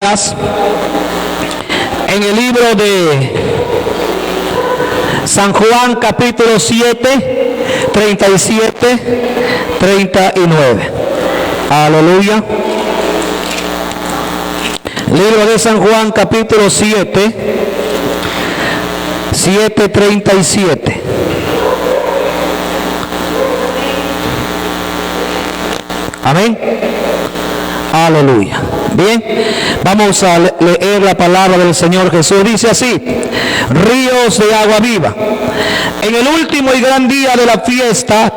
Bíblicas en el libro de San Juan capítulo 7, 37, 39. Aleluya. Libro de San Juan capítulo 7, 37. Amén. Aleluya. Bien, vamos a leer la palabra del Señor Jesús. Dice así: ríos de agua viva. En el último y gran día de la fiesta,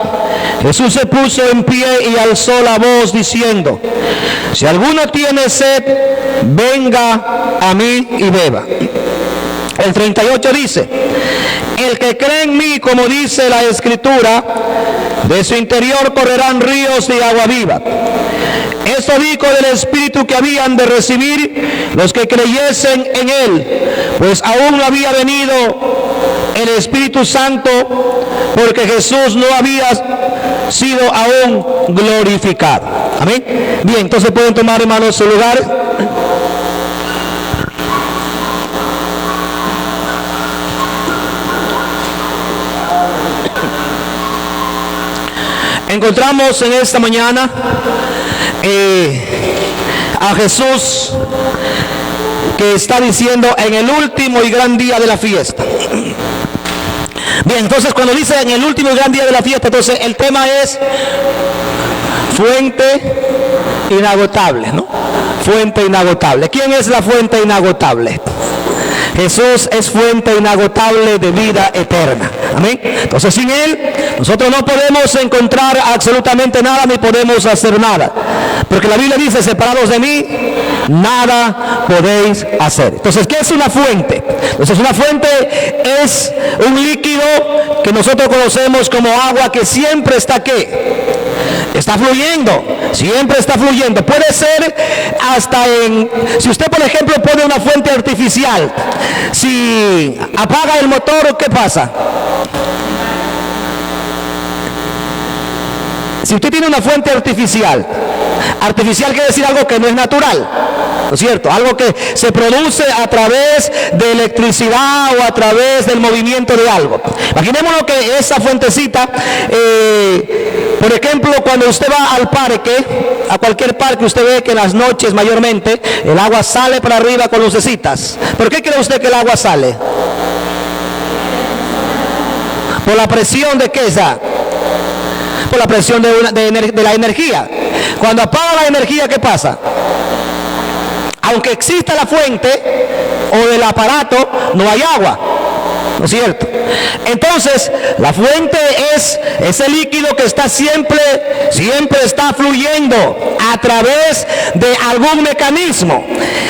Jesús se puso en pie y alzó la voz diciendo: si alguno tiene sed, venga a mí y beba. El 38 dice: el que cree en mí, como dice la Escritura, de su interior correrán ríos de agua viva. Esto dijo del Espíritu que habían de recibir los que creyesen en él, pues aún no había venido el Espíritu Santo, porque Jesús no había sido aún glorificado. Amén. Bien, entonces pueden tomar, hermanos, su lugar. Encontramos en esta mañana a Jesús que está diciendo en el último y gran día de la fiesta. Bien, entonces cuando dice en el último y gran día de la fiesta, entonces el tema es fuente inagotable, ¿no? Fuente inagotable. ¿Quién es la fuente inagotable? Jesús es fuente inagotable de vida eterna. Amén. Entonces sin Él nosotros no podemos encontrar absolutamente nada, ni podemos hacer nada. Porque la Biblia dice: separados de mí, nada podéis hacer. Entonces, ¿qué es una fuente? Entonces una fuente es un líquido que nosotros conocemos como agua, que siempre está ¿qué? Está fluyendo, siempre está fluyendo. Puede ser hasta si usted por ejemplo pone una fuente artificial, si apaga el motor, ¿qué pasa? Si usted tiene una fuente artificial quiere decir algo que no es natural, ¿no es cierto? Algo que se produce a través de electricidad o a través del movimiento de algo. Imaginémonos que esa fuentecita, por ejemplo, cuando usted va al parque, a cualquier parque, usted ve que en las noches mayormente el agua sale para arriba con lucecitas. ¿Por qué cree usted que el agua sale? Por la presión de ¿qué es? Por la presión de la energía. Cuando apaga la energía, ¿qué pasa? Aunque exista la fuente o el aparato, no hay agua, ¿no es cierto? Entonces la fuente es ese líquido que está siempre está fluyendo a través de algún mecanismo.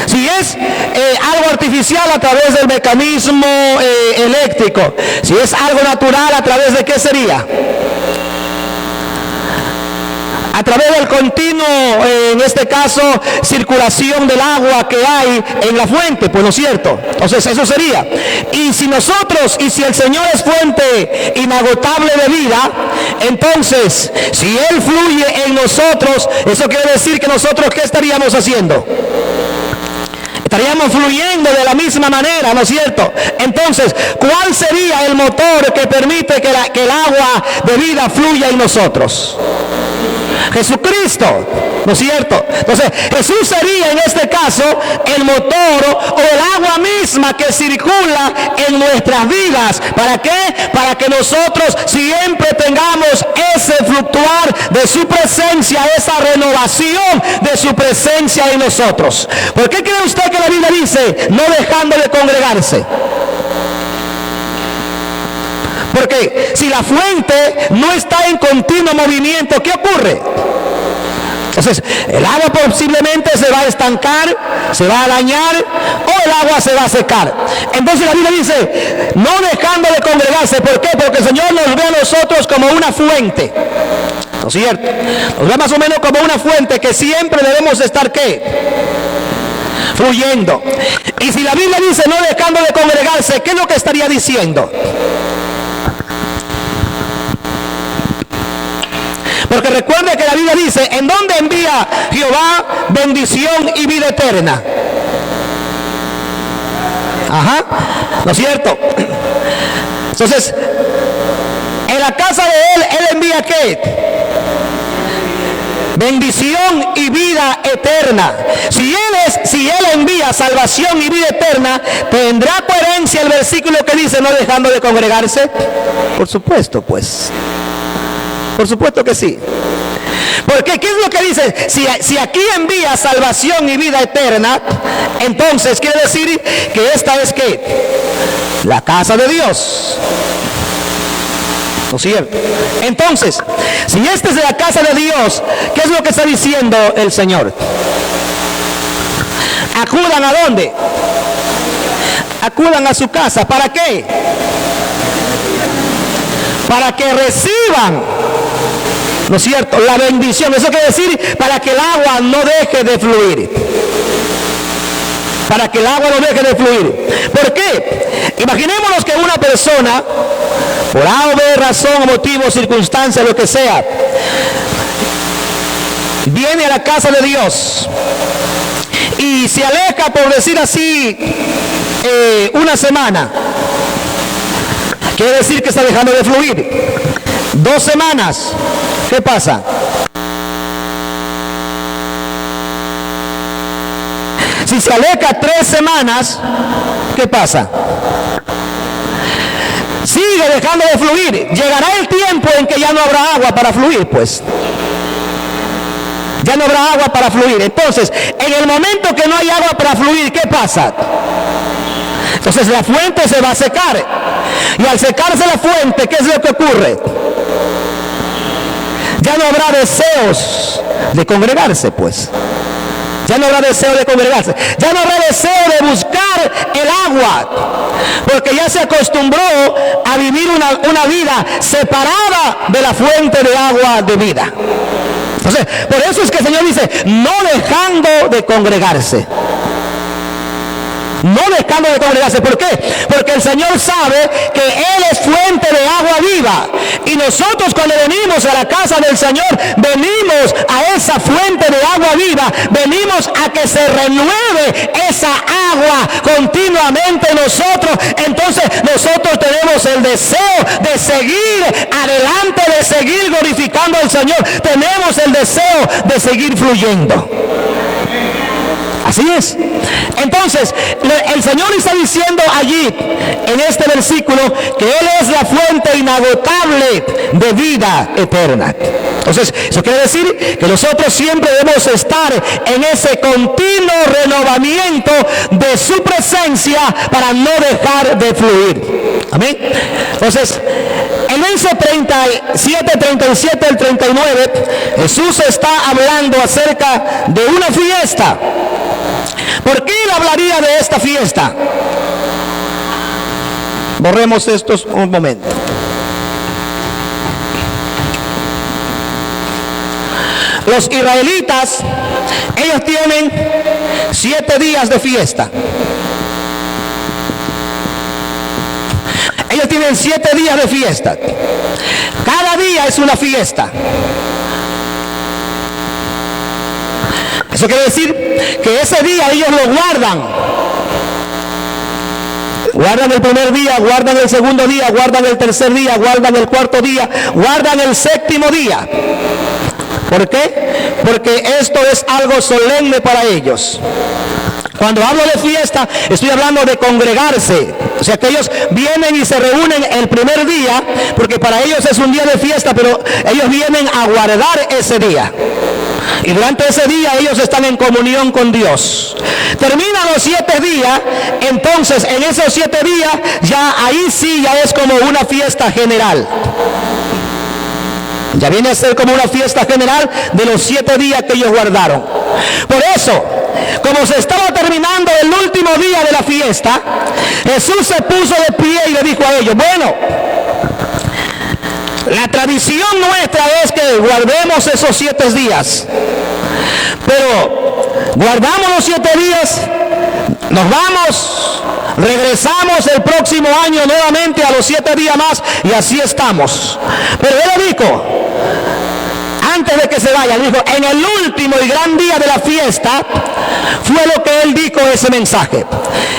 Si es algo artificial, a través del mecanismo eléctrico. Si es algo natural, ¿a través de qué sería? A través del continuo, en este caso, circulación del agua que hay en la fuente, pues no es cierto. Entonces eso sería. Y si el Señor es fuente inagotable de vida, entonces si Él fluye en nosotros, eso quiere decir que nosotros ¿qué estaríamos haciendo? Estaríamos fluyendo de la misma manera, ¿no es cierto? Entonces, ¿cuál sería el motor que permite que el agua de vida fluya en nosotros? Jesucristo, ¿no es cierto? Entonces Jesús sería en este caso el motor o el agua misma que circula en nuestras vidas. ¿Para qué? Para que nosotros siempre tengamos ese fluctuar de su presencia, esa renovación de su presencia en nosotros. ¿Por qué cree usted que la Biblia dice no dejando de congregarse? Porque si la fuente no está en continuo movimiento, ¿qué ocurre? Entonces el agua posiblemente se va a estancar, se va a dañar, o el agua se va a secar. Entonces la Biblia dice no dejando de congregarse. ¿Por qué? Porque el Señor nos ve a nosotros como una fuente, ¿no es cierto? Nos ve más o menos como una fuente que siempre debemos estar ¿qué? Fluyendo. Y si la Biblia dice no dejando de congregarse, ¿qué es lo que estaría diciendo? Porque recuerde que la Biblia dice: ¿en dónde envía Jehová bendición y vida eterna? Ajá, ¿no es cierto? Entonces, en la casa de Él envía ¿qué? Bendición y vida eterna. Si Él envía salvación y vida eterna, ¿tendrá coherencia el versículo que dice no dejando de congregarse? Por supuesto, pues. Por supuesto que sí. Porque ¿qué es lo que dice? Si aquí envía salvación y vida eterna, entonces quiere decir que esta es ¿qué? La casa de Dios. ¿No es cierto? Entonces, si esta es la casa de Dios, ¿qué es lo que está diciendo el Señor? Acudan ¿a dónde? Acudan a su casa. ¿Para qué? Para que reciban, ¿no es cierto?, la bendición. Eso quiere decir para que el agua no deje de fluir. Para que el agua no deje de fluir. ¿Por qué? Imaginémonos que una persona, por alguna razón, motivo, circunstancia, lo que sea, viene a la casa de Dios y se aleja, por decir así, una semana. Quiere decir que está dejando de fluir. 2 semanas, ¿qué pasa? Si se aleja 3 semanas, ¿qué pasa? Sigue dejando de fluir. Llegará el tiempo en que ya no habrá agua para fluir, pues. Ya no habrá agua para fluir. Entonces, en el momento que no hay agua para fluir, ¿qué pasa? Entonces la fuente se va a secar. Y al secarse la fuente, ¿qué es lo que ocurre? Ya no habrá deseos de congregarse, pues. Ya no habrá deseo de congregarse. Ya no habrá deseo de buscar el agua. Porque ya se acostumbró a vivir una vida separada de la fuente de agua de vida. Entonces, por eso es que el Señor dice, no dejando de congregarse. No dejando de congregarse. ¿Por qué? Porque el Señor sabe que Él es fuente de agua viva. Y nosotros cuando venimos a la casa del Señor, venimos a esa fuente de agua viva. Venimos a que se renueve esa agua continuamente en nosotros. Entonces nosotros tenemos el deseo de seguir adelante, de seguir glorificando al Señor. Tenemos el deseo de seguir fluyendo. Así es. Entonces, el Señor está diciendo allí, en este versículo, que Él es la fuente inagotable de vida eterna. Entonces, eso quiere decir que nosotros siempre debemos estar en ese continuo renovamiento de su presencia para no dejar de fluir. Amén. Entonces, el verso 37, 37 al 39, Jesús está hablando acerca de una fiesta. ¿Por qué él hablaría de esta fiesta? Borremos estos un momento. Los israelitas, ellos tienen 7 días de fiesta. Ellos tienen 7 días de fiesta. Cada día es una fiesta. Eso quiere decir que ese día ellos lo guardan. Guardan el primer día, guardan el segundo día, guardan el tercer día, guardan el cuarto día, guardan el séptimo día. ¿Por qué? Porque esto es algo solemne para ellos. Cuando hablo de fiesta, estoy hablando de congregarse. O sea que ellos vienen y se reúnen el primer día, porque para ellos es un día de fiesta, pero ellos vienen a guardar ese día. Y durante ese día ellos están en comunión con Dios. Terminan los 7 días, entonces en esos 7 días, ya ahí sí ya es como una fiesta general. Ya viene a ser como una fiesta general de los 7 días que ellos guardaron. Por eso, como se estaba terminando el último día de la fiesta, Jesús se puso de pie y le dijo a ellos, bueno, la tradición nuestra es que guardemos esos 7 días. Pero guardamos los 7 días, nos vamos, regresamos el próximo año nuevamente a los 7 días más y así estamos. Pero él dijo, antes de que se vaya, dijo, en el último y gran día de la fiesta, fue lo que él dijo ese mensaje.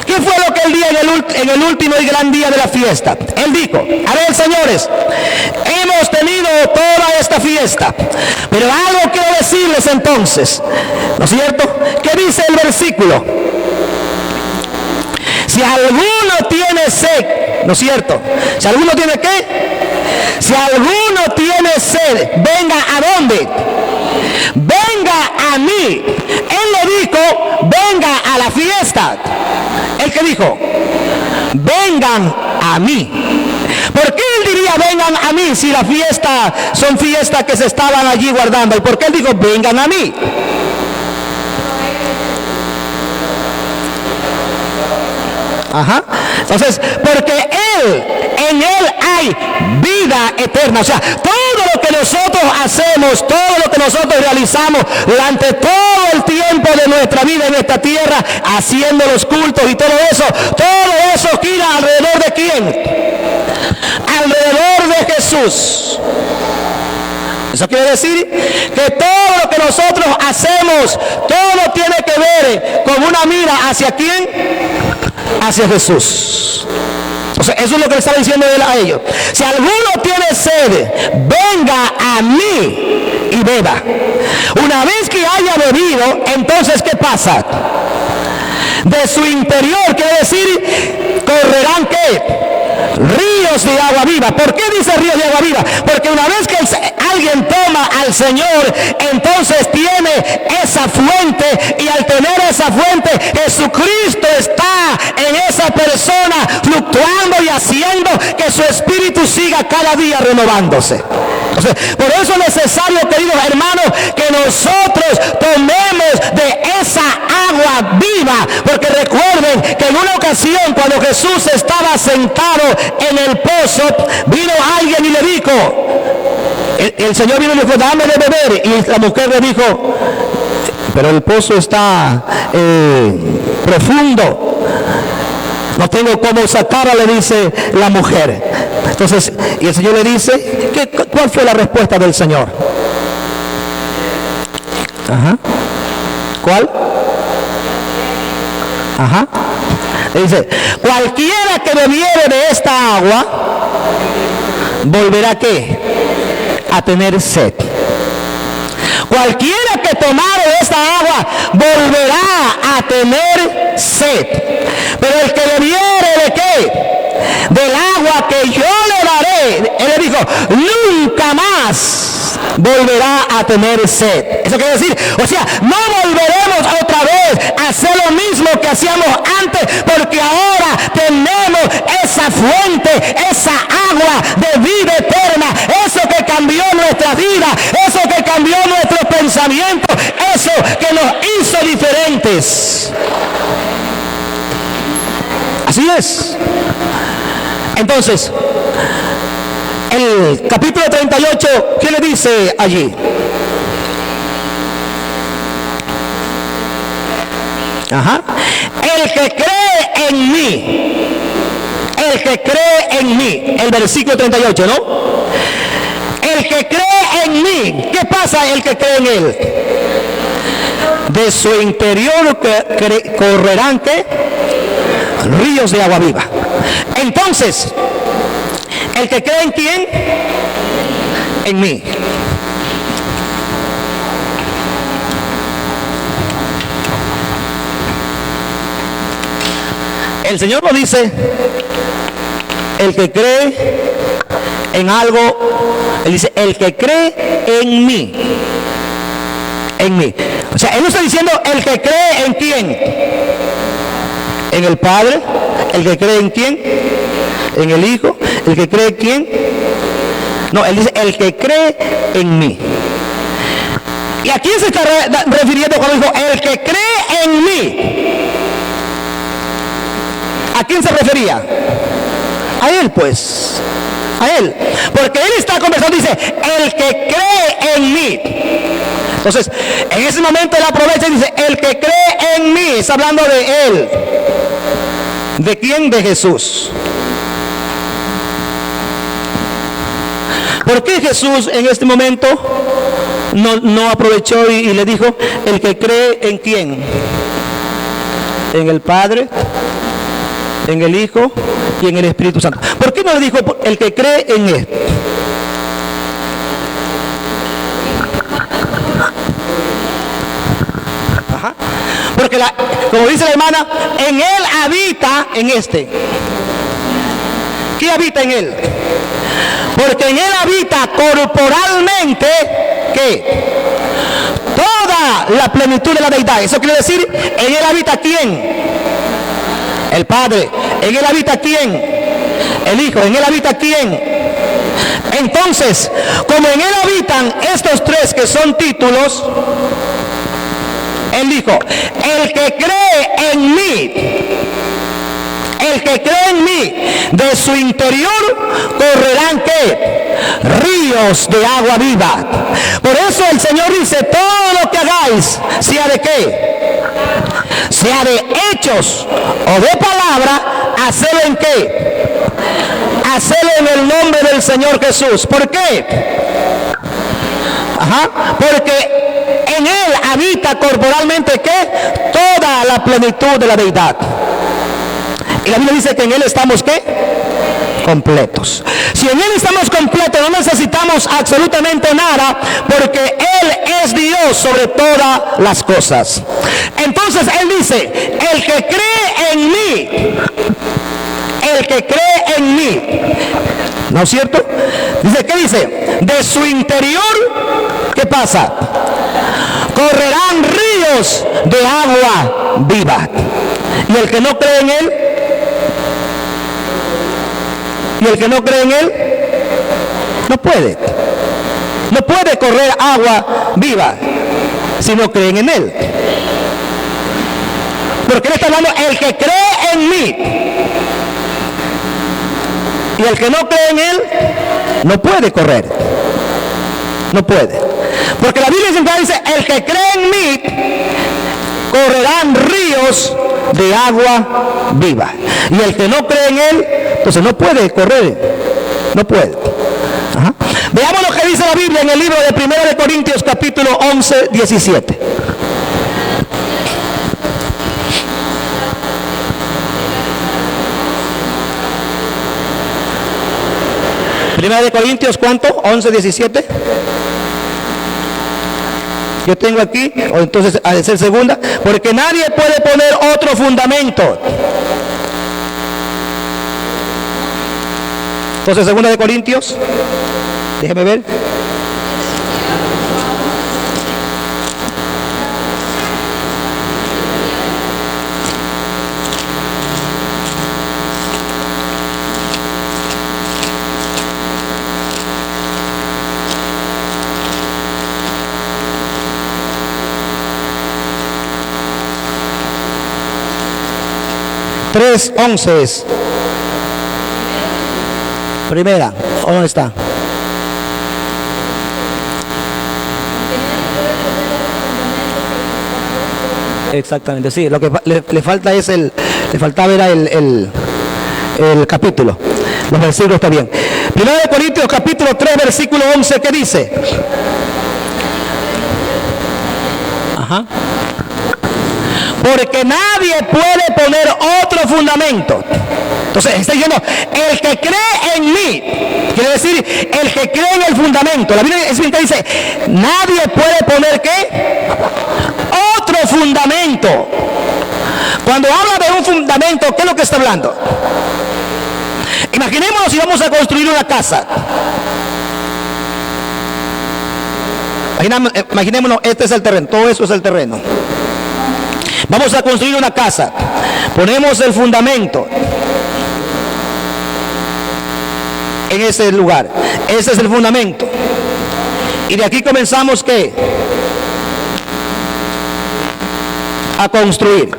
¿Qué ¿qué fue lo que él dijo en el último y gran día de la fiesta? Él dijo, a ver, señores, hemos tenido toda esta fiesta, pero algo quiero decirles entonces, ¿no es cierto? ¿Qué dice el versículo? Si alguno tiene sed, ¿no es cierto? Si alguno tiene ¿qué? Si alguno tiene sed, venga ¿a dónde? Venga a mí. Él le dijo, venga a la fiesta. ¿El que dijo? Vengan a mí. ¿Por qué él diría vengan a mí si la fiesta son fiestas que se estaban allí guardando? ¿Y por qué él dijo vengan a mí? Ajá. Entonces, porque en él hay vida eterna. O sea, todo lo que nosotros hacemos, todo lo que nosotros realizamos durante todo el tiempo de nuestra vida en esta tierra, haciendo los cultos y todo eso gira alrededor de ¿quién? Alrededor de Jesús. Eso quiere decir que todo lo que nosotros hacemos, todo tiene que ver con una mira hacia ¿quién? Hacia Jesús. O sea, eso es lo que le estaba diciendo él a ellos. Si alguno tiene sed, venga a mí y beba. Una vez que haya bebido, entonces ¿qué pasa? De su interior, quiere decir, correrán ¿qué? Ríos de agua viva. ¿Por qué dice ríos de agua viva? Porque una vez que alguien toma al Señor, entonces tiene esa fuente, y al tener esa fuente, Jesucristo está en esa persona, fluctuando y haciendo que su espíritu siga cada día renovándose. Entonces, por eso es necesario, queridos hermanos, que nosotros tomemos de esa agua viva, porque recuerden que en una ocasión cuando Jesús estaba sentado en el pozo, vino alguien y le dijo, el Señor vino y le dijo, dame de beber, y la mujer le dijo, pero el pozo está profundo, no tengo cómo sacarla, le dice la mujer. Entonces, y el Señor le dice, ¿cuál fue la respuesta del Señor? Ajá. ¿Cuál? Ajá. Le dice, cualquiera que bebiere de esta agua, volverá ¿qué? A tener sed. Cualquiera que tomare de esta agua, volverá a tener sed. Pero el que bebiere ¿de qué? Del agua que yo le daré, él le dijo, nunca más volverá a tener sed. Eso quiere decir, o sea, no volveremos otra vez a hacer lo mismo que hacíamos antes, porque ahora tenemos esa fuente, esa agua de vida eterna, eso que cambió nuestra vida, eso que cambió nuestros pensamientos, eso que nos hizo diferentes. Así es. Entonces, el capítulo 38, ¿qué le dice allí? Ajá. El que cree en mí, el que cree en mí, el versículo 38, ¿no? El que cree en mí, ¿qué pasa el que cree en él? De su interior correrán ¿qué? Ríos de agua viva. Entonces, el que cree en quién, en mí. El Señor nos dice, el que cree en algo, Él dice, el que cree en mí. En mí. O sea, Él no está diciendo el que cree en quién. En el Padre. El que cree en quién. En el Hijo. El que cree en quién. No, Él dice el que cree en mí. ¿Y a quién se está refiriendo cuando dijo el que cree en mí? ¿A quién se refería? A Él, pues. A Él. Porque Él está conversando, dice el que cree en mí. Entonces, en ese momento Él aprovecha y dice el que cree en mí. Está hablando de Él. ¿De quién? De Jesús. ¿Por qué Jesús en este momento no aprovechó y le dijo el que cree en quién? En el Padre, en el Hijo y en el Espíritu Santo. ¿Por qué no le dijo el que cree en Él? Ajá. Porque como dice la hermana, en Él habita en este. ¿Qué habita en Él? Porque en Él habita corporalmente, ¿qué? Toda la plenitud de la deidad. Eso quiere decir, en Él habita ¿quién? El Padre. ¿En Él habita quién? El Hijo. ¿En Él habita quién? Entonces, como en Él habitan estos tres que son títulos, Él dijo, el que cree en mí, el que cree en mí, de su interior correrán ¿qué? Ríos de agua viva. Por eso el Señor dice, todo lo que hagáis, sea de qué, sea de hechos o de palabra, hacedlo en qué, hacedlo en el nombre del Señor Jesús. ¿Por qué? Ajá, porque en Él habita corporalmente ¿qué? Toda la plenitud de la deidad. Y la Biblia dice que en Él estamos ¿qué? Completos. Si en Él estamos completos, no necesitamos absolutamente nada, porque Él es Dios sobre todas las cosas. Entonces Él dice, el que cree en mí, el que cree en mí, ¿no es cierto? Dice, ¿qué dice? De su interior, ¿qué pasa? Correrán ríos de agua viva. Y el que no cree en Él, y el que no cree en Él, no puede correr agua viva si no creen en Él. Porque Él está hablando, el que cree en mí, y el que no cree en Él, no puede correr, no puede. Porque la Biblia siempre dice, el que cree en mí, correrán ríos de agua viva. Y el que no cree en Él, entonces no puede correr, no puede. Ajá. Veamos lo que dice la Biblia en el libro de 1 de Corintios capítulo 11, 17. Primera de Corintios, ¿cuánto? 11, 17. Yo tengo aquí, o entonces ha de ser segunda, porque nadie puede poner otro fundamento. Entonces, segunda de Corintios, déjeme ver. Tres 11. Primera, ¿dónde está? Exactamente, sí, lo que le falta es le faltaba era el capítulo. Los versículos está bien. 1 de Corintios capítulo 3, versículo 11, ¿qué dice? Ajá. Porque nadie puede poner otro fundamento. Entonces está diciendo, el que cree en mí, quiere decir, el que cree en el fundamento. La Biblia dice, nadie puede poner ¿qué? Otro fundamento. Cuando habla de un fundamento, ¿qué es lo que está hablando? Imaginémonos si vamos a construir una casa. Imaginémonos, este es el terreno, todo eso es el terreno. Vamos a construir una casa. Ponemos el fundamento en ese lugar. Ese es el fundamento. Y de aquí comenzamos ¿qué? A construir.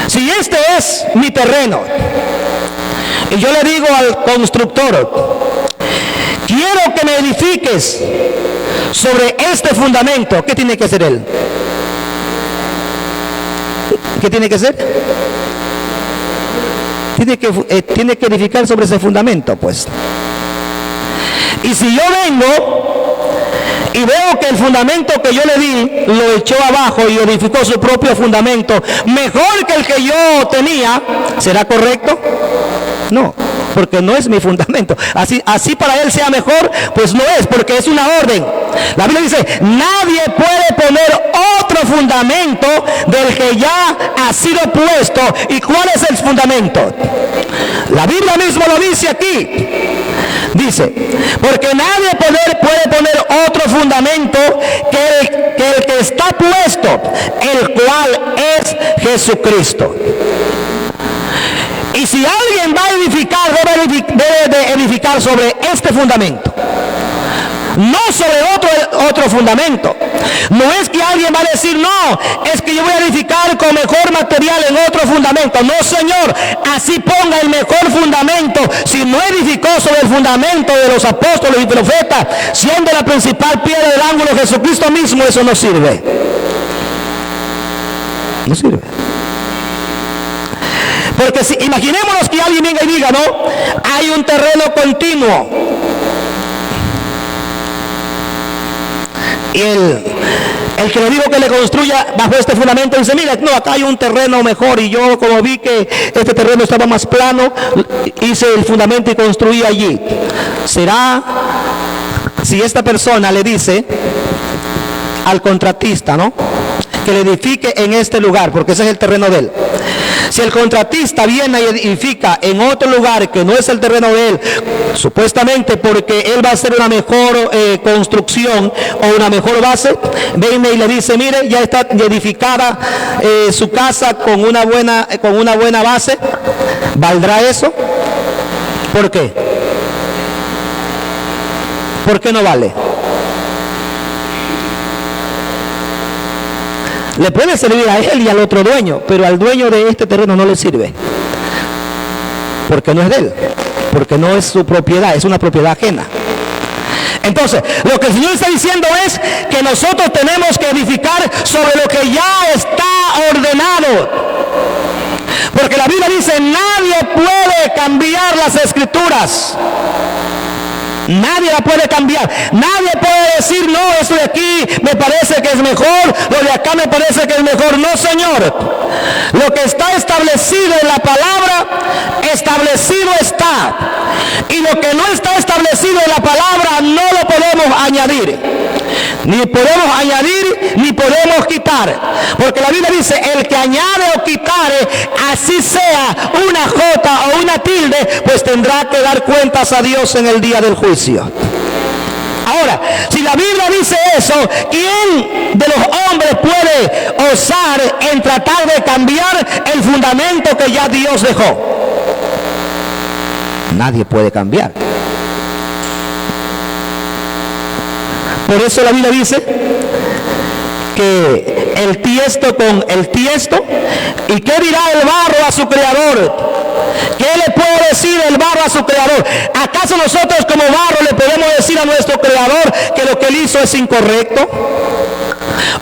Si este es mi terreno y yo le digo al constructor, quiero que me edifiques sobre este fundamento, ¿qué tiene que hacer él? ¿Qué tiene que hacer? Tiene que edificar sobre ese fundamento, pues. Y si yo vengo y veo que el fundamento que yo le di lo echó abajo y edificó su propio fundamento mejor que el que yo tenía, ¿será correcto? No, porque no es mi fundamento. Así para él sea mejor, pues no es, porque es una orden. La Biblia dice, nadie puede poner otro fundamento del que ya ha sido puesto. ¿Y cuál es el fundamento? La Biblia mismo lo dice aquí. Dice, porque nadie puede poner otro fundamento que el que está puesto, el cual es Jesucristo. Y si alguien va a edificar, debe de edificar sobre este fundamento, no sobre otro fundamento. No es que alguien va a decir, no, es que yo voy a edificar con mejor material en otro fundamento. No, Señor, así ponga el mejor fundamento. Si no edificó sobre el fundamento de los apóstoles y profetas, siendo la principal piedra del ángulo Jesucristo mismo, eso no sirve. No sirve. Porque si imaginémonos que alguien venga y diga, no, hay un terreno continuo. Y el que le digo que le construya bajo este fundamento dice, mira, no, acá hay un terreno mejor, y yo como vi que este terreno estaba más plano, hice el fundamento y construí allí. ¿Será si esta persona le dice al contratista, no, que le edifique en este lugar, porque ese es el terreno de él? Si el contratista viene y edifica en otro lugar que no es el terreno de él, supuestamente porque él va a hacer una mejor construcción o una mejor base, viene y le dice, mire, ya está edificada su casa con una buena base, ¿valdrá eso? ¿Por qué? ¿Por qué no vale? Le puede servir a él y al otro dueño, pero al dueño de este terreno no le sirve, porque no es de él, porque no es su propiedad, es una propiedad ajena. Entonces, lo que el Señor está diciendo es que nosotros tenemos que edificar sobre lo que ya está ordenado, porque la Biblia dice, nadie puede cambiar las Escrituras. Nadie la puede cambiar. Nadie puede decir, no, esto de aquí me parece que es mejor, lo de acá me parece que es mejor. No, Señor. Lo que está establecido en la palabra, establecido está. Y lo que no está establecido en la palabra, no lo podemos añadir. Ni podemos añadir, ni podemos quitar. Porque la Biblia dice, el que añade o quitare, así sea una jota o una tilde, pues tendrá que dar cuentas a Dios en el día del juicio. Ahora, si la Biblia dice eso, ¿quién de los hombres puede osar en tratar de cambiar el fundamento que ya Dios dejó? Nadie puede cambiar. Por eso la Biblia dice que el tiesto con el tiesto, ¿y qué dirá el barro a su creador? ¿Qué le puede decir el barro a su creador? ¿Acaso nosotros como barro le podemos decir a nuestro creador que lo que él hizo es incorrecto?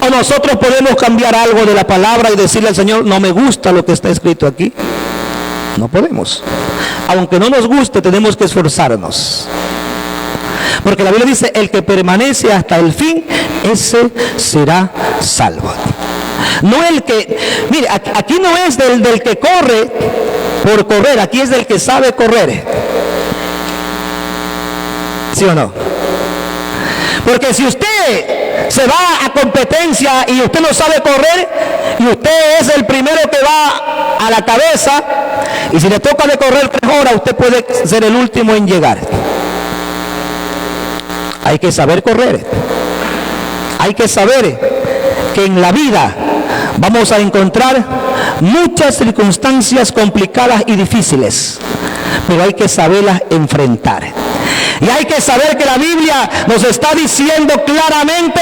¿O nosotros podemos cambiar algo de la palabra y decirle al Señor, no me gusta lo que está escrito aquí? No podemos. Aunque no nos guste, tenemos que esforzarnos. Porque la Biblia dice, el que permanece hasta el fin, ese será salvo. No el que, mire, aquí no es del que corre por correr, aquí es del que sabe correr. ¿Sí o no? Porque si usted se va a competencia y usted no sabe correr, y usted es el primero que va a la cabeza, y si le toca de correr 3 horas, usted puede ser el último en llegar. Hay que saber correr. Hay que saber que en la vida vamos a encontrar muchas circunstancias complicadas y difíciles, pero hay que saberlas enfrentar. Y hay que saber que la Biblia nos está diciendo claramente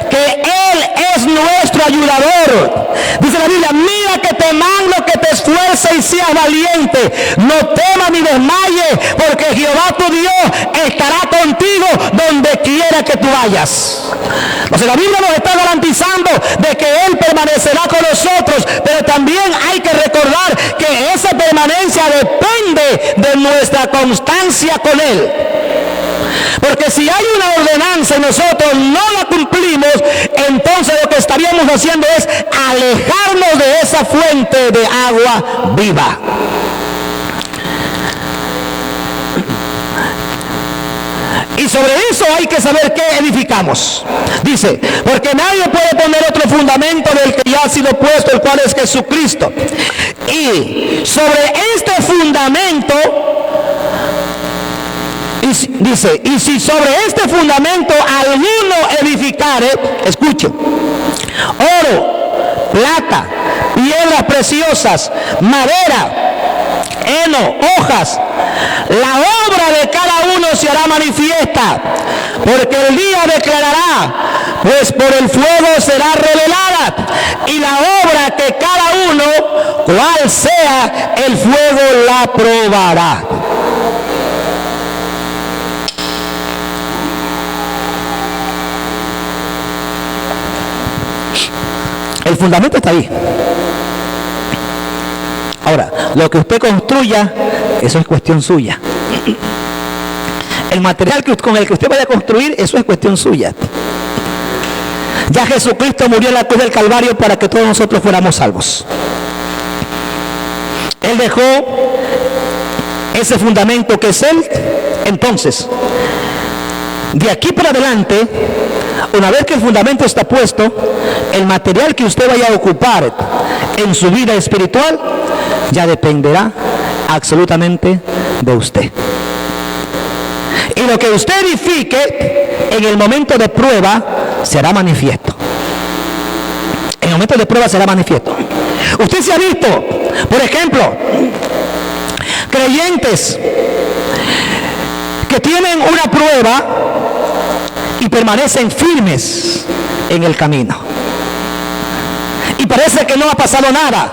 que Él es nuestro ayudador. Dice la Biblia, mira que te mando que te esfuerces y seas valiente. No temas ni desmayes, porque Jehová tu Dios estará contigo donde quiera que tú vayas. Entonces la Biblia nos está garantizando de que Él permanecerá con nosotros, pero también hay que recordar que esa permanencia depende qué? De nuestra constancia con Él. Porque si hay una ordenanza y nosotros no la cumplimos, entonces lo que estaríamos haciendo es alejarnos de esa fuente de agua viva. Y sobre eso hay que saber qué edificamos. Dice, porque nadie puede poner otro fundamento del que ya ha sido puesto, el cual es Jesucristo. Y sobre este fundamento, dice, y si sobre este fundamento alguno edificare, escuche, oro, plata, piedras preciosas, madera, heno, hojas, la obra de cada uno se hará manifiesta, porque el día declarará, pues por el fuego será revelada, y la obra que cada uno, cual sea, el fuego la probará. El fundamento está ahí. Ahora, lo que usted construya, eso es cuestión suya. El material con el que usted vaya a construir, eso es cuestión suya. Ya Jesucristo murió en la cruz del Calvario para que todos nosotros fuéramos salvos. Él dejó ese fundamento que es Él. Entonces, de aquí para adelante, una vez que el fundamento está puesto, el material que usted vaya a ocupar en su vida espiritual ya dependerá absolutamente de usted. Y lo que usted edifique en el momento de prueba será manifiesto. En el momento de prueba será manifiesto. Usted se ha visto, por ejemplo, creyentes que tienen una prueba y permanecen firmes en el camino. Y parece que no ha pasado nada.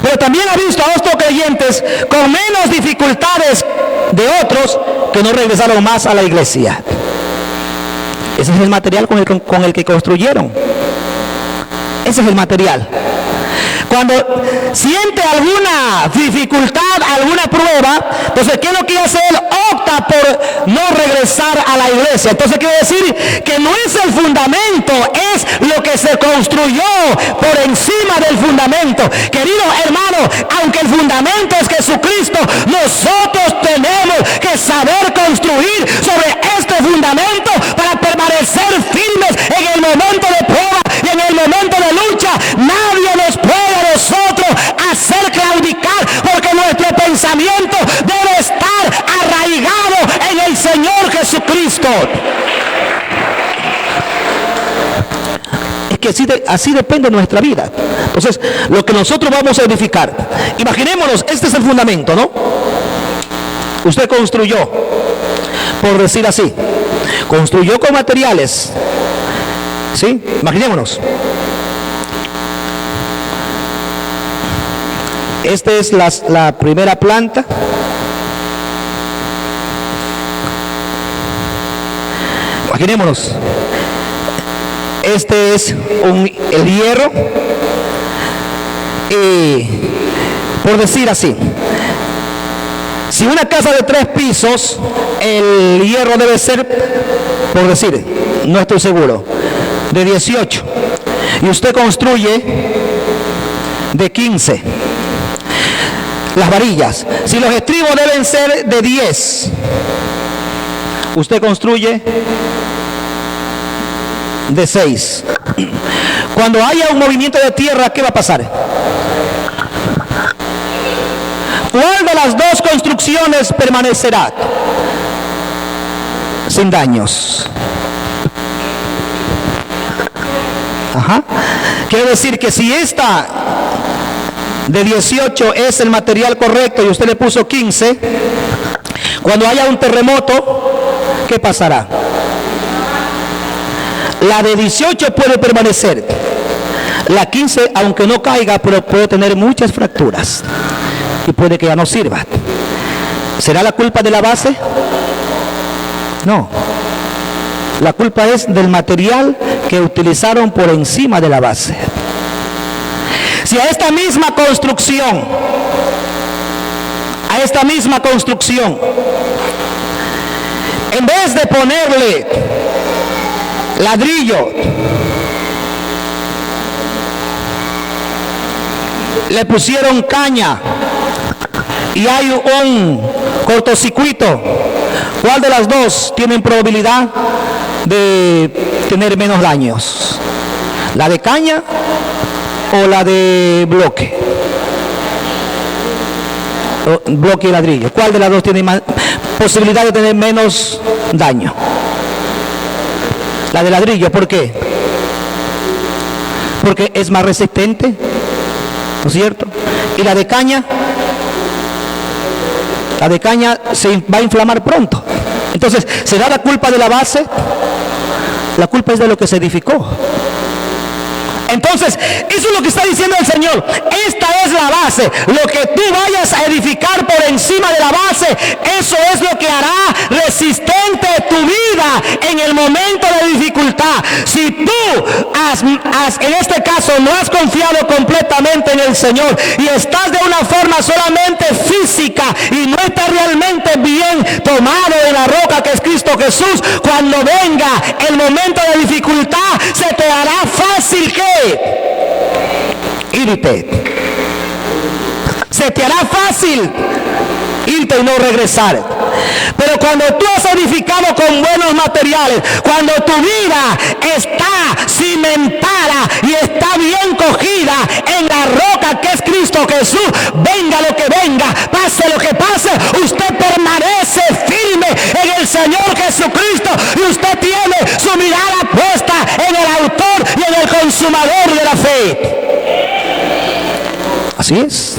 Pero también ha visto a otros creyentes con menos dificultades de otros que no regresaron más a la iglesia. Ese es el material con el que construyeron. Ese es el material. Cuando siente alguna dificultad, alguna prueba, entonces ¿qué es lo que hace él? Opta por no regresar a la iglesia. Entonces quiere decir que no es el fundamento, es lo que se construyó por encima del fundamento. Queridos hermanos, aunque el fundamento es Jesucristo, nosotros tenemos que saber construir sobre este fundamento para permanecer firmes en el momento de prueba y en el momento de lucha. Nadie nos puede a nosotros hacer claudicar, porque nuestro pensamiento debe estar arraigado en el Señor Jesucristo. Es que así depende nuestra vida. Entonces, lo que nosotros vamos a edificar, imaginémonos, este es el fundamento, ¿no? Usted construyó, por decir así, construyó con materiales, ¿sí? Imaginémonos. Esta es la primera planta. Imaginémonos. Este es el hierro. Y por decir así, si una casa de 3 pisos, el hierro debe ser, por decir, no estoy seguro, de 18. Y usted construye de 15. Las varillas, si los estribos deben ser de 10, usted construye de 6. Cuando haya un movimiento de tierra, ¿qué va a pasar? ¿Cuál de las dos construcciones permanecerá sin daños? Ajá. Quiere decir que si esta de 18 es el material correcto y usted le puso 15, cuando haya un terremoto, ¿qué pasará? La de 18 puede permanecer. La 15, aunque no caiga, pero puede tener muchas fracturas y puede que ya no sirva. ¿Será la culpa de la base? No. La culpa es del material que utilizaron por encima de la base. Si a esta misma construcción esta misma construcción, en vez de ponerle ladrillo, le pusieron caña y hay un cortocircuito. ¿Cuál de las dos tienen probabilidad de tener menos daños? ¿La de caña o la de bloque? Bloque y ladrillo. ¿Cuál de las dos tiene más posibilidad de tener menos daño? La de ladrillo. ¿Por qué? Porque es más resistente, ¿no es cierto? Y la de caña se va a inflamar pronto. Entonces, ¿será la culpa de la base? La culpa es de lo que se edificó. Entonces, eso es lo que está diciendo el Señor. Esta es la base. Lo que tú vayas a edificar por encima de la base, eso es lo que hará resistente tu vida en el momento de dificultad. Si tú en este caso no has confiado completamente en el Señor y estás de una forma solamente física y no estás realmente bien tomado de la roca que es Cristo Jesús, cuando venga el momento de dificultad, se te hará fácil que irte. Se te hará fácil irte y no regresar. Pero cuando tú has edificado con buenos materiales, cuando tu vida está cimentada y está bien cogida en la roca que es Cristo Jesús, venga lo que venga, pase lo que pase, usted permanece firme en el Señor Jesucristo y usted tiene su mirada puesta en el autor y en el consumador de la fe. Así es.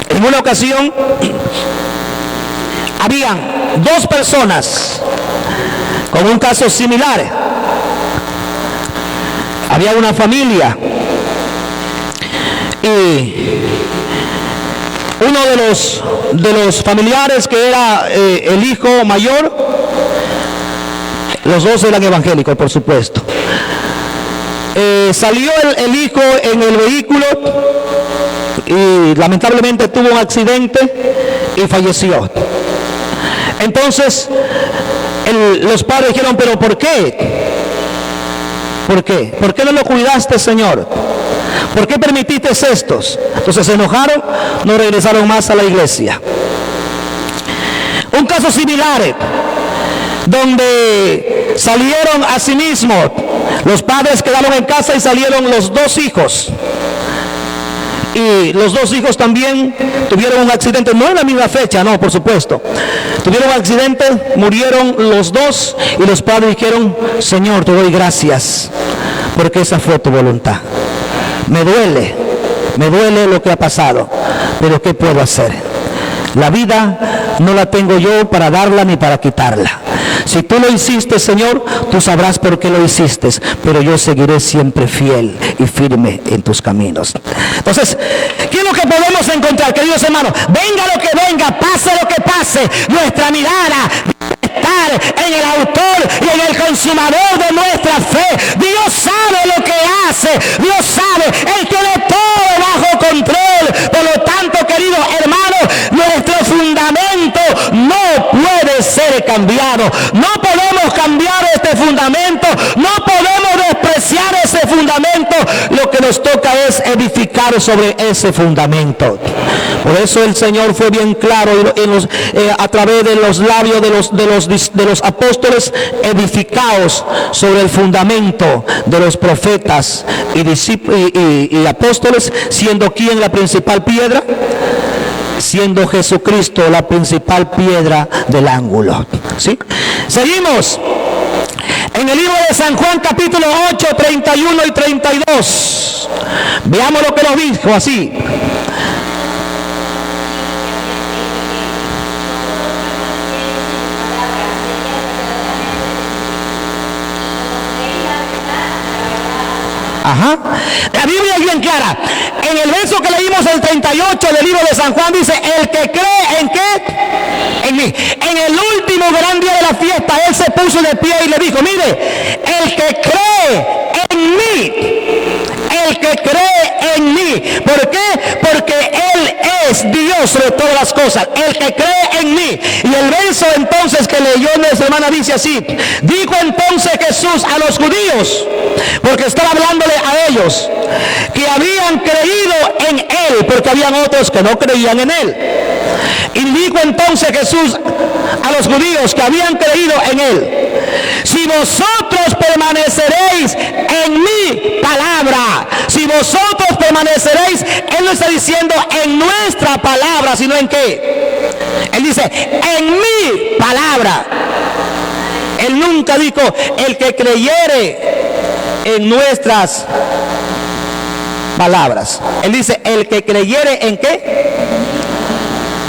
En una ocasión habían dos personas con un caso similar. Había una familia y uno de los familiares, que era el hijo mayor, los dos eran evangélicos, por supuesto. Salió el hijo en el vehículo y lamentablemente tuvo un accidente y falleció. Entonces los padres dijeron, pero ¿por qué? ¿Por qué? ¿Por qué no lo cuidaste, Señor? ¿Por qué permitiste estos? Entonces se enojaron, no regresaron más a la iglesia. Un caso similar, donde salieron a sí mismos, los padres quedaron en casa y salieron los dos hijos. Y los dos hijos también tuvieron un accidente, no en la misma fecha, no, por supuesto. Tuvieron un accidente, murieron los dos y los padres dijeron, Señor, te doy gracias, porque esa fue tu voluntad. Me duele lo que ha pasado, pero ¿qué puedo hacer? La vida no la tengo yo para darla ni para quitarla. Si tú lo hiciste, Señor, tú sabrás por qué lo hiciste, pero yo seguiré siempre fiel y firme en tus caminos. Entonces, ¿qué es lo que podemos encontrar, queridos hermanos? Venga lo que venga, pase lo que pase, nuestra mirada debe estar en el autor y en el consumador de nuestra fe. Dios sabe lo que hace, Dios sabe, Él tiene todo bajo control. Por lo tanto, queridos hermanos, nuestro fundamento no puede ser cambiado. No podemos cambiar este fundamento, no podemos despreciar ese fundamento. Lo que nos toca es edificar sobre ese fundamento. Por eso el Señor fue bien claro a través de los labios de los apóstoles: edificaos sobre el fundamento de los profetas y apóstoles, siendo ¿quién la principal piedra? Siendo Jesucristo la principal piedra del ángulo. ¿Sí? Seguimos en el libro de San Juan, capítulo 8, 31 y 32. Veamos lo que nos dijo así. Ajá. La Biblia es bien clara. En el verso que leímos, el 38 del libro de San Juan, dice: el que cree ¿en qué? En mí. En el último gran día de la fiesta, él se puso de pie y le dijo: mire, el que cree en mí, el que cree en mí. ¿Por qué? Porque él es Dios sobre todas las cosas, el que cree en mí. Y el verso entonces que leyó nuestra hermana dice así: dijo entonces Jesús a los judíos, porque estaba hablándole a ellos, que habían creído en él, porque habían otros que no creían en él. Y dijo entonces Jesús a los judíos que habían creído en él: si vosotros permaneceréis en mi palabra, si vosotros permaneceréis, él no está diciendo en nuestra palabra, sino en qué. Él dice en mi palabra. Él nunca dijo el que creyere en nuestras palabras. Él dice el que creyere en qué,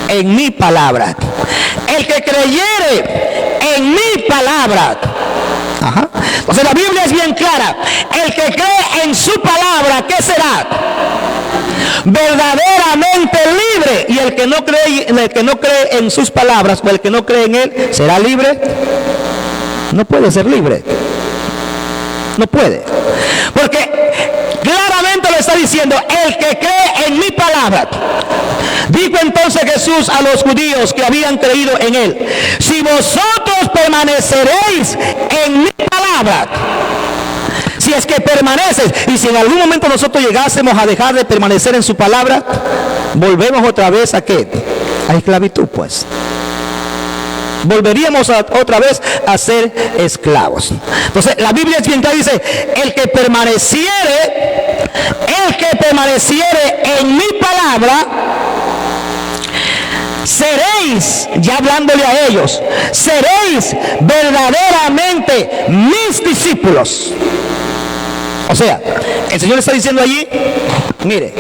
en mi palabra. El que creyere en mi palabra. Ajá. Entonces la Biblia es bien clara. El que cree en su palabra, ¿qué será? Verdaderamente libre. Y el que no cree en sus palabras, o el que no cree en él, ¿será libre? No puede ser libre. No puede. Porque claramente lo está diciendo, el que cree en mi palabra. Dijo entonces Jesús a los judíos que habían creído en él: si vosotros permaneceréis en mi palabra. Si es que permaneces, y si en algún momento nosotros llegásemos a dejar de permanecer en su palabra, volvemos otra vez a ¿qué? A esclavitud, pues. Volveríamos otra vez a ser esclavos. Entonces la Biblia es bien clara, dice: el que permaneciere en mi palabra, seréis, ya hablándole a ellos, seréis verdaderamente mis discípulos. O sea, el Señor está diciendo allí, mire,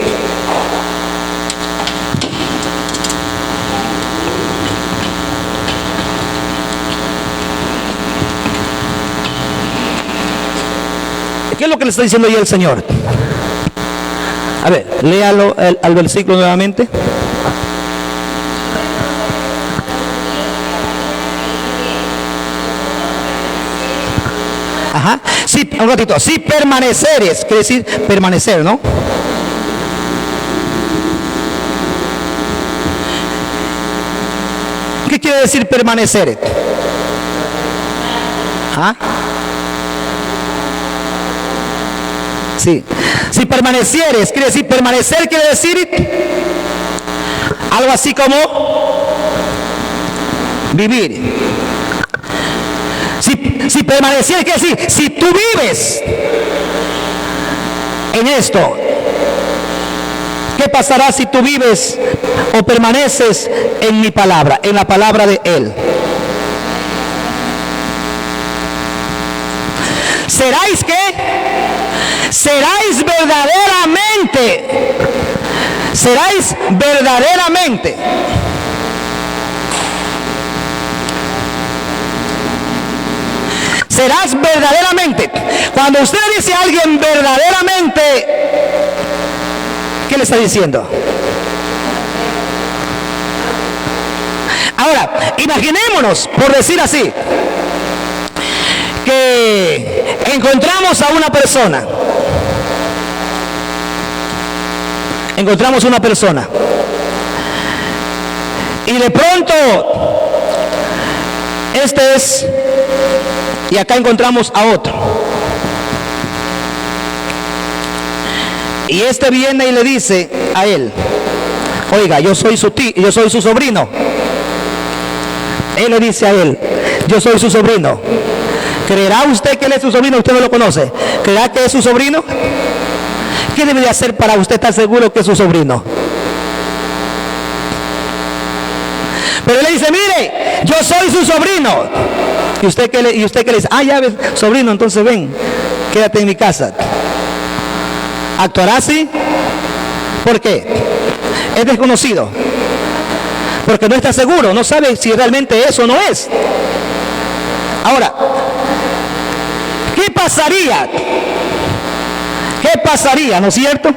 ¿qué es lo que le está diciendo ahí el Señor? A ver, léalo al versículo nuevamente. Ajá. Sí, un ratito. Si permaneceres, quiere decir permanecer, ¿no? ¿Qué quiere decir permanecer? ¿Ah? Sí. Si permanecieres, quiere decir permanecer, quiere decir algo así como vivir. Si permanecieres, quiere decir si tú vives en esto. ¿Qué pasará si tú vives o permaneces en mi palabra, en la palabra de Él? ¿Seráis qué? Seráis verdaderamente. Seráis verdaderamente. Serás verdaderamente. Cuando usted dice a alguien verdaderamente, ¿qué le está diciendo? Ahora, imaginémonos, por decir así, que encontramos a una persona. Encontramos una persona. Y de pronto, este es, y acá encontramos a otro. Y este viene y le dice a él: oiga, yo soy su tío, yo soy su sobrino. Él le dice a él: yo soy su sobrino. ¿Creerá usted que él es su sobrino? Usted no lo conoce. ¿Creerá que es su sobrino? ¿Qué debe de hacer para usted estar seguro que es su sobrino? Pero él le dice: mire, yo soy su sobrino. ¿Y usted qué le dice? Ah, ya ves, sobrino, entonces ven, quédate en mi casa. ¿Actuará así? ¿Por qué? Es desconocido. Porque no está seguro, no sabe si realmente es o no es. Ahora, ¿qué pasaría? ¿Qué pasaría, no es cierto?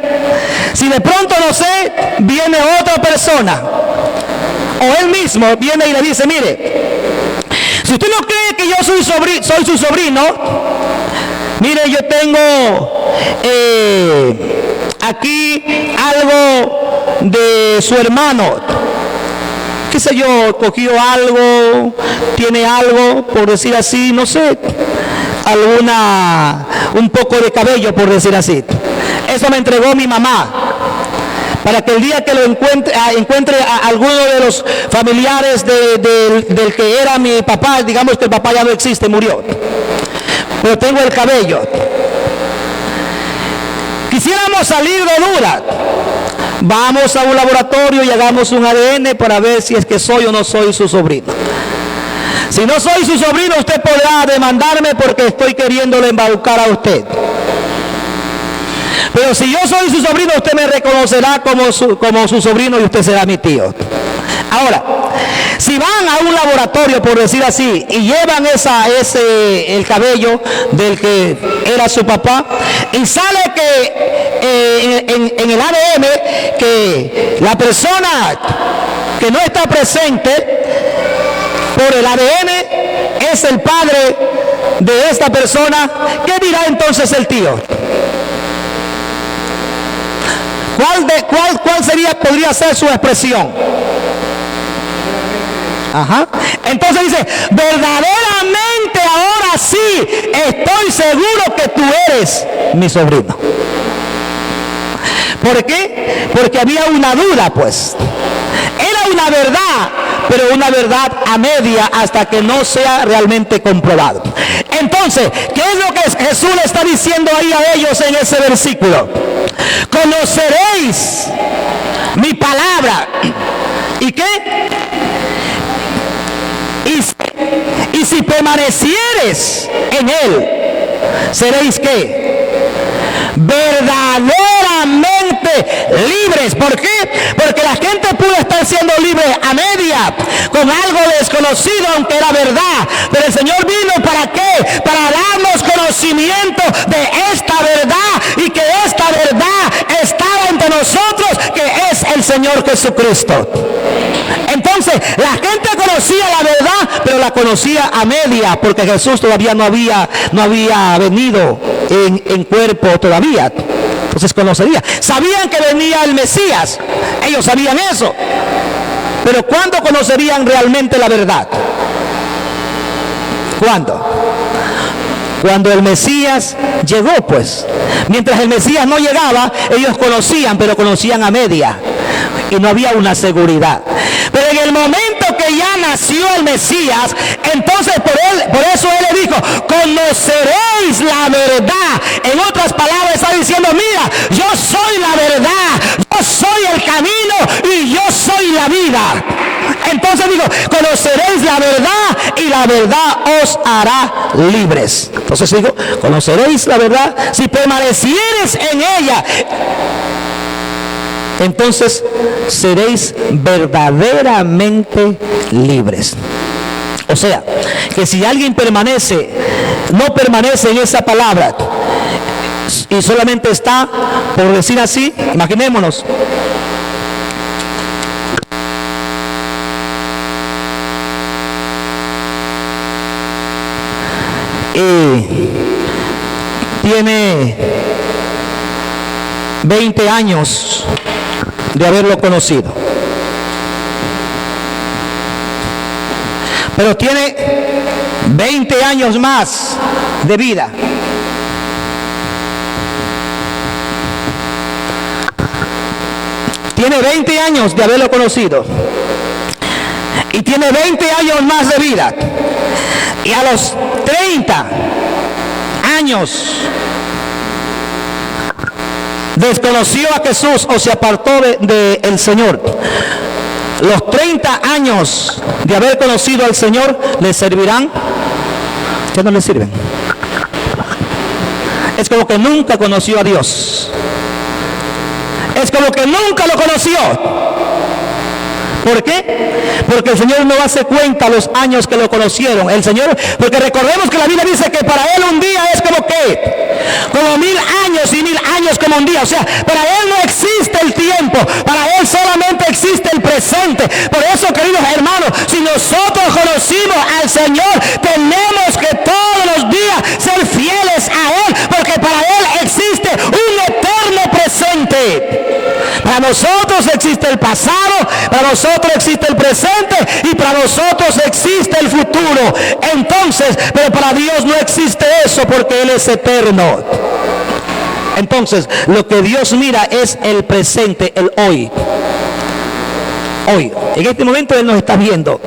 Si de pronto, no sé, viene otra persona, o él mismo viene y le dice: mire, si usted no cree que yo soy su sobrino, mire, yo tengo aquí algo de su hermano. qué sé yo, cogió algo, tiene algo, por decir así, no sé, un poco de cabello, por decir así. Eso me entregó mi mamá, para que el día que lo encuentre a alguno de los familiares del que era mi papá, digamos que el papá ya no existe, murió, pero tengo el cabello. Quisiéramos salir de duda, vamos a un laboratorio y hagamos un ADN para ver si es que soy o no soy su sobrino. Si no soy su sobrino, usted podrá demandarme porque estoy queriéndole embaucar a usted. Pero si yo soy su sobrino, usted me reconocerá como su sobrino y usted será mi tío. Ahora, si van a un laboratorio, por decir así, y llevan el cabello del que era su papá, y sale que en el ADN que la persona que no está presente por el ADN es el padre de esta persona, ¿qué dirá entonces el tío? ¿Cuál podría ser su expresión? Ajá. Entonces dice, verdaderamente ahora sí estoy seguro que tú eres mi sobrino. ¿Por qué? Porque había una duda, pues. Era una verdad, pero una verdad a media hasta que no sea realmente comprobado. Entonces, ¿qué es lo que Jesús le está diciendo ahí a ellos en ese versículo? Conoceréis mi palabra. ¿Y qué? Y si permanecieres en él, seréis ¿qué? Verdaderamente libres. ¿Por qué? Porque la gente pudo estar siendo libre a media, con algo desconocido, aunque era verdad. Pero el Señor vino ¿para qué? Para darnos conocimiento de esta verdad, y que esta verdad estaba entre nosotros, que es el Señor Jesucristo. Entonces la gente conocía la verdad, pero la conocía a media, porque Jesús todavía no había venido en cuerpo todavía. Entonces conocería, sabían que venía el Mesías, ellos sabían eso, pero ¿cuándo conocerían realmente la verdad? ¿Cuándo? Cuando el Mesías llegó, pues. Mientras el Mesías no llegaba, ellos conocían, pero conocían a media, y no había una seguridad. Pero en el momento que ya nació el Mesías, entonces por eso él le dijo, conoceréis la verdad. En otras palabras está diciendo, mira, yo soy la verdad, yo soy el camino y yo soy la vida. Entonces digo, conoceréis la verdad y la verdad os hará libres. Entonces digo, conoceréis la verdad si permanecieres en ella. Entonces seréis verdaderamente libres. O sea, que si alguien no permanece en esa palabra y solamente está, por decir así, imaginémonos, tiene 20 años de haberlo conocido, pero tiene 20 años más de vida. Tiene 20 años de haberlo conocido y tiene 20 años más de vida, y a los 30 años desconoció a Jesús o se apartó del Señor. Los 30 años de haber conocido al Señor le servirán. ¿Qué no le sirven? Es como que nunca conoció a Dios. Es como que nunca lo conoció. ¿Por qué? Porque el Señor no hace cuenta los años que lo conocieron. El Señor, porque recordemos que la Biblia dice que para Él un día es como que, como 1000 años y 1000 años como un día. O sea, para Él no existe el tiempo, para Él solamente existe el presente. Por eso, queridos hermanos, si nosotros conocimos al Señor, tenemos que todos los días ser fieles a Él, porque para Él existe un eterno presente. Para Para nosotros existe el pasado, para nosotros existe el presente y para nosotros existe el futuro. Entonces, pero para Dios no existe eso porque Él es eterno. Entonces, lo que Dios mira es el presente, el hoy. Hoy, en este momento Él nos está viendo.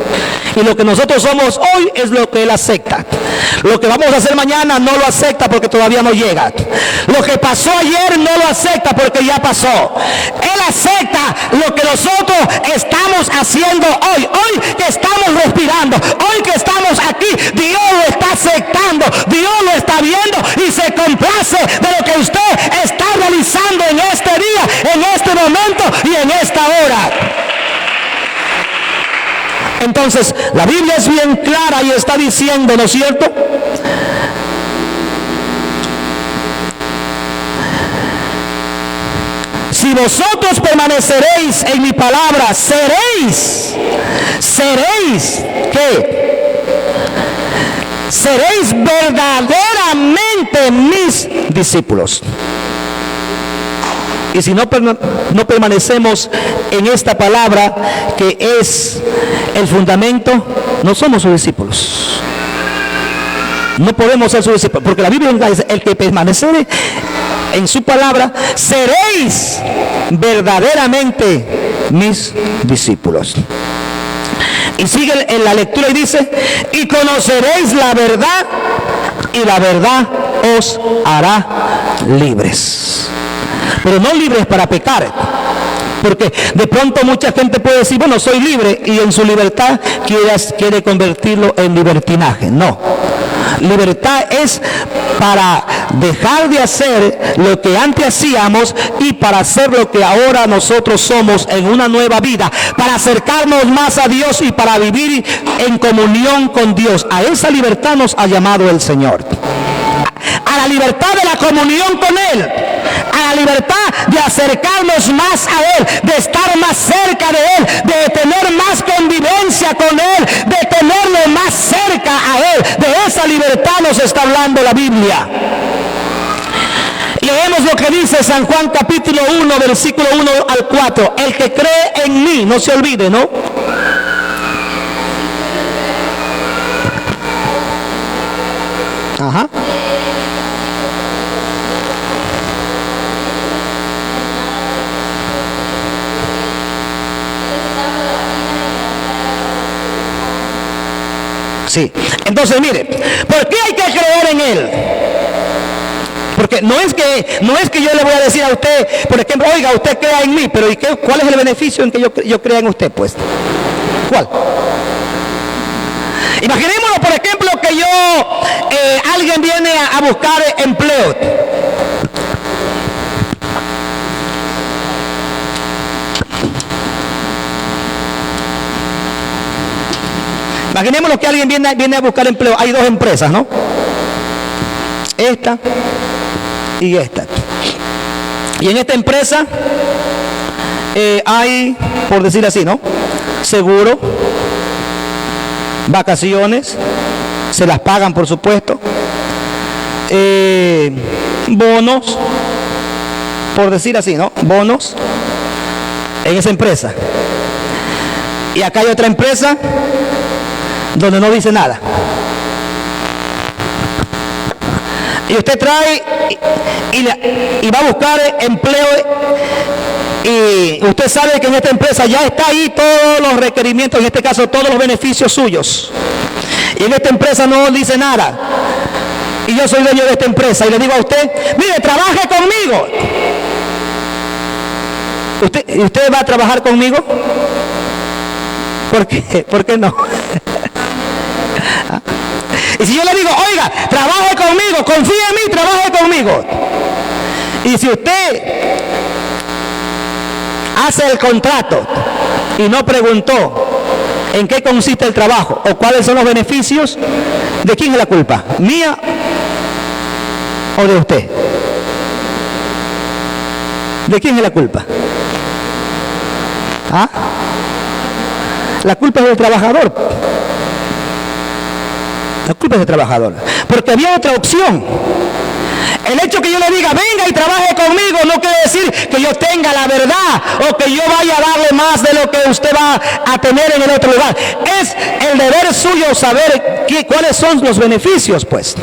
Y lo que nosotros somos hoy es lo que Él acepta. Lo que vamos a hacer mañana no lo acepta porque todavía no llega. Lo que pasó ayer no lo acepta porque ya pasó. Él acepta lo que nosotros estamos haciendo hoy. Hoy que estamos respirando, hoy que estamos aquí, Dios lo está aceptando, Dios lo está viendo y se complace de lo que usted está realizando en este día, en este momento y en esta hora. Entonces, la Biblia es bien clara y está diciendo, ¿no es cierto? Si vosotros permaneceréis en mi palabra, seréis, ¿qué? Seréis verdaderamente mis discípulos. Y si no permanecemos en esta palabra, que es el fundamento, no somos sus discípulos. No podemos ser sus discípulos, porque la Biblia dice, el que permanece en su palabra, seréis verdaderamente mis discípulos. Y sigue en la lectura y dice, y conoceréis la verdad, y la verdad os hará libres. Pero no libres para pecar, porque de pronto mucha gente puede decir, bueno, soy libre, y en su libertad quiere convertirlo en libertinaje. No, libertad es para dejar de hacer lo que antes hacíamos y para hacer lo que ahora nosotros somos en una nueva vida, para acercarnos más a Dios y para vivir en comunión con Dios. A esa libertad nos ha llamado el Señor, a la libertad de la comunión con Él, a la libertad de acercarnos más a Él, de estar más cerca de Él, de tener más convivencia con Él, de tenerlo más cerca a Él. De esa libertad nos está hablando la Biblia. Leemos lo que dice San Juan capítulo 1, versículo 1 al 4. El que cree en mí, no se olvide, ¿no? Ajá. Sí. Entonces, mire, ¿por qué hay que creer en Él? Porque no es que yo le voy a decir a usted, por ejemplo, oiga, usted crea en mí, pero ¿y qué, cuál es el beneficio en que yo crea en usted? Pues, ¿cuál? Imaginémonos, por ejemplo, que alguien viene a buscar empleo. Imaginémonos que alguien viene a buscar empleo. Hay dos empresas, ¿no? Esta y esta. Y en esta empresa hay, por decir así, ¿no? Seguro, vacaciones, se las pagan, por supuesto. Bonos, por decir así, ¿no? Bonos en esa empresa. Y acá hay otra empresa donde no dice nada. Y usted trae y va a buscar empleo, y usted sabe que en esta empresa ya está ahí todos los requerimientos, en este caso todos los beneficios suyos. Y en esta empresa no dice nada. Y yo soy dueño de esta empresa y le digo a usted, mire, trabaje conmigo. ¿Usted va a trabajar conmigo? ¿Por qué? ¿Por qué no? Y si yo le digo, oiga, trabaje conmigo, confíe en mí, trabaje conmigo. Y si usted hace el contrato y no preguntó en qué consiste el trabajo o cuáles son los beneficios, ¿de quién es la culpa? ¿Mía o de usted? ¿De quién es la culpa? ¿Ah? La culpa es del trabajador. La culpa es del trabajador. Porque había otra opción. El hecho que yo le diga, venga y trabaje conmigo, no quiere decir que yo tenga la verdad o que yo vaya a darle más de lo que usted va a tener en el otro lugar. Es el deber suyo saber cuáles son los beneficios, pues.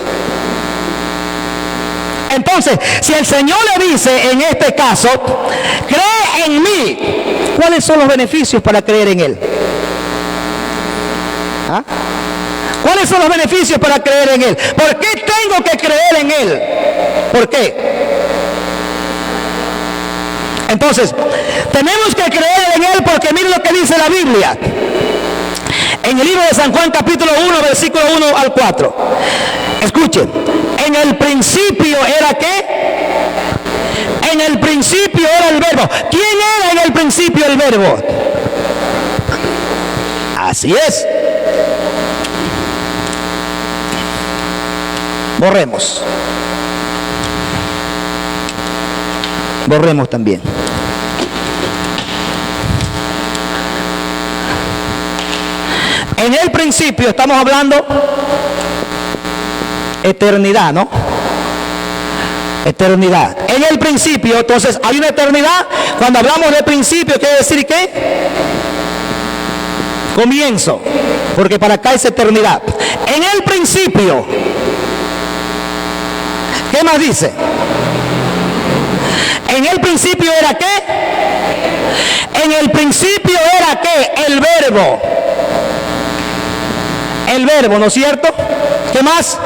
Entonces, si el Señor le dice en este caso, cree en mí, ¿cuáles son los beneficios para creer en Él? ¿Ah? ¿Cuáles son los beneficios para creer en Él? ¿Por qué tengo que creer en Él? ¿Por qué? Entonces, tenemos que creer en Él porque mire lo que dice la Biblia. En el libro de San Juan capítulo 1, versículo 1 al 4. Escuchen, en el principio era ¿qué? En el principio era el verbo. ¿Quién era en el principio el verbo? Así es. Borremos. Borremos también. En el principio estamos hablando eternidad, ¿no? Eternidad. En el principio, entonces hay una eternidad. Cuando hablamos de principio, ¿quiere decir qué? Comienzo. Porque para acá es eternidad. En el principio. ¿Qué más dice? En el principio era ¿qué? En el principio era ¿qué? El verbo. El verbo, ¿no es cierto? ¿Qué más?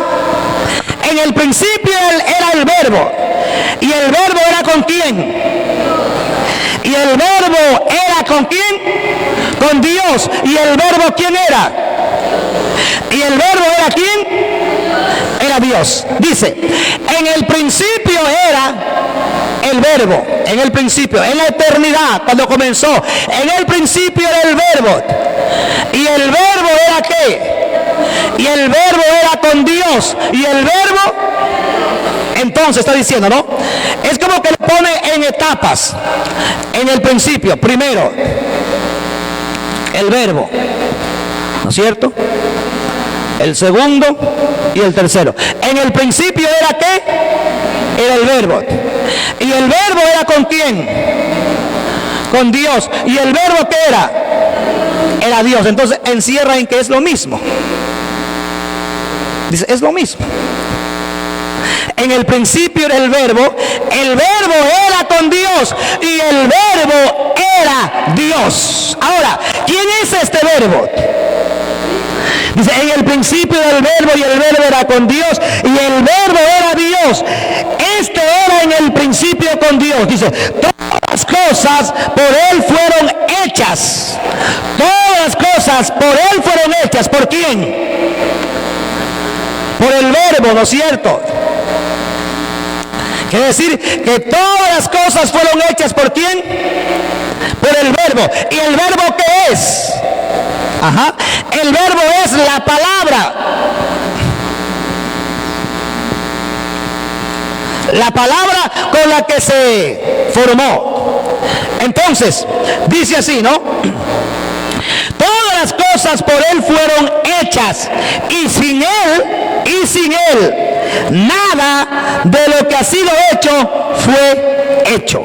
En el principio era el verbo. ¿Y el verbo era con quién? ¿Y el verbo era con quién? Con Dios. ¿Y el verbo quién era? ¿Y el verbo era quién? Era Dios. Dice, en el principio era el verbo. En el principio, en la eternidad, cuando comenzó. En el principio era el verbo. ¿Y el verbo era qué? Y el verbo era con Dios. Y el verbo, entonces está diciendo, ¿no? Es como que lo pone en etapas. En el principio, primero, el verbo, ¿no es cierto? El segundo y el tercero. En el principio era ¿qué? Era el verbo. ¿Y el verbo era con quién? Con Dios. ¿Y el verbo qué era? Era Dios. Entonces encierra en que es lo mismo. Dice, es lo mismo. En el principio era el verbo era con Dios y el verbo era Dios. Ahora, ¿quién es este verbo? Dice, en el principio era el verbo y el verbo era con Dios y el verbo era Dios. Este era en el principio con Dios. Dice, todas las cosas por Él fueron hechas. Todas las cosas por Él fueron hechas. ¿Por quién? Por el verbo, ¿no es cierto? Quiere decir que todas las cosas fueron hechas ¿por quién? Por el verbo. ¿Y el verbo qué es? Ajá. El verbo es la palabra. La palabra con la que se formó. Entonces, dice así, ¿no? Todas las cosas por Él fueron hechas y sin Él, nada de lo que ha sido hecho fue hecho.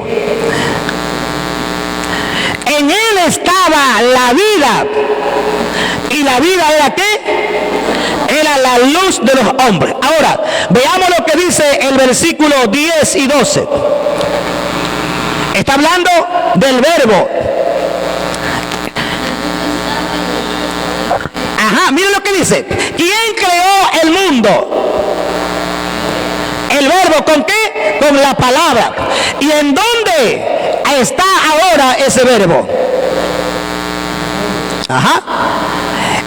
En Él estaba la vida y la vida era ¿qué? Era la luz de los hombres. Ahora, veamos lo que dice el versículo 10 y 12. Está hablando del verbo. Ajá, miren lo que dice. ¿Quién creó el mundo? El verbo, ¿con qué? Con la palabra. ¿Y en dónde está ahora ese verbo? Ajá.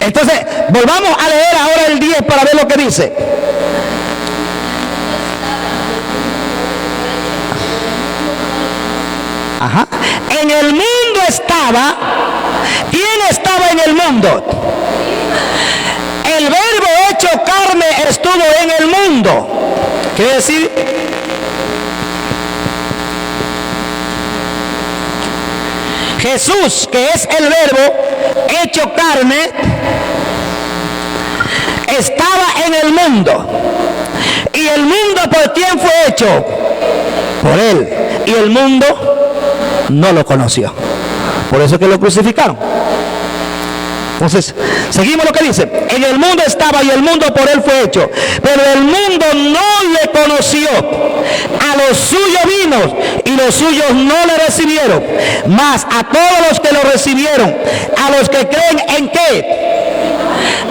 Entonces, volvamos a leer ahora el 10 para ver lo que dice. Ajá. En el mundo estaba. ¿Quién estaba en el mundo? El verbo hecho carne estuvo en el mundo. Quiere decir, Jesús, que es el verbo hecho carne, estaba en el mundo. Y Y el mundo, ¿por quién fue hecho? Por Él. Y el mundo no lo conoció. Por eso que lo crucificaron. Entonces, seguimos lo que dice. En el mundo estaba y el mundo por Él fue hecho, pero el mundo no le conoció. A los suyos vino y los suyos no le recibieron. Mas a todos los que lo recibieron, a los que creen en qué,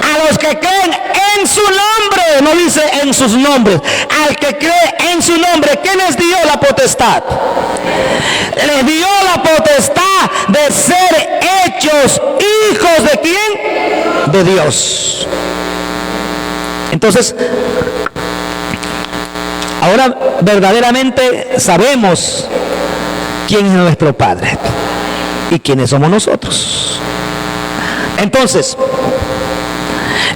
a los que creen en su nombre, no dice en sus nombres, al que cree en su nombre, ¿qué les dio la potestad? Les dio la potestad de ser hechos hijos de ¿quién? De Dios. Entonces, ahora verdaderamente sabemos quién es nuestro Padre y quiénes somos nosotros. Entonces,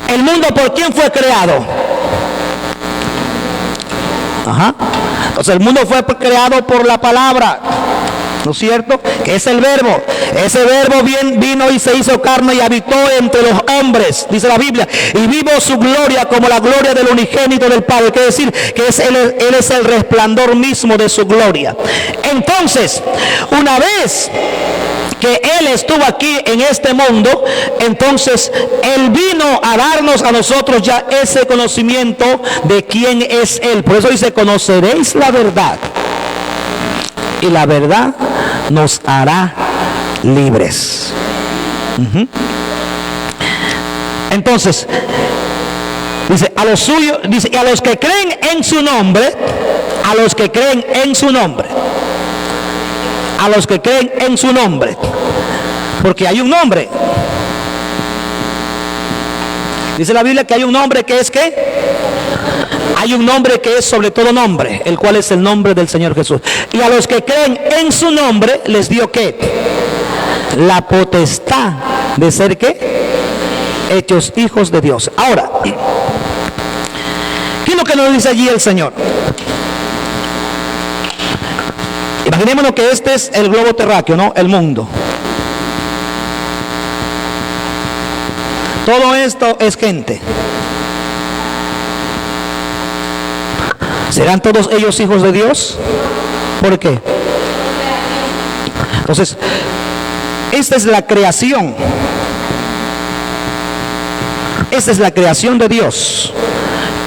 el mundo, ¿por quién fue creado? Entonces el mundo fue creado por la palabra, ¿no es cierto? Que es el verbo. Ese verbo vino y se hizo carne y habitó entre los hombres, dice la Biblia, y vimos su gloria como la gloria del unigénito del Padre. Quiere decir que Él es el resplandor mismo de su gloria. Entonces, una vez que Él estuvo aquí en este mundo, entonces Él vino a darnos a nosotros ya ese conocimiento de quién es Él. Por eso dice, conoceréis la verdad y la verdad nos hará libres. Entonces dice, a los suyos, dice, y a los que creen en su nombre, a los que creen en su nombre, a los que creen en su nombre, porque hay un nombre. Dice la Biblia que hay un nombre que es ¿qué? Hay un nombre que es sobre todo nombre, el cual es el nombre del Señor Jesús. Y a los que creen en su nombre les dio ¿qué? La potestad de ser ¿qué? Hechos hijos de Dios. Ahora, ¿qué es lo que nos dice allí el Señor? Imaginémonos que este es el globo terráqueo, ¿no? El mundo. Todo esto es gente. ¿Serán todos ellos hijos de Dios? ¿Por qué? Entonces, esta es la creación. Esta es la creación de Dios.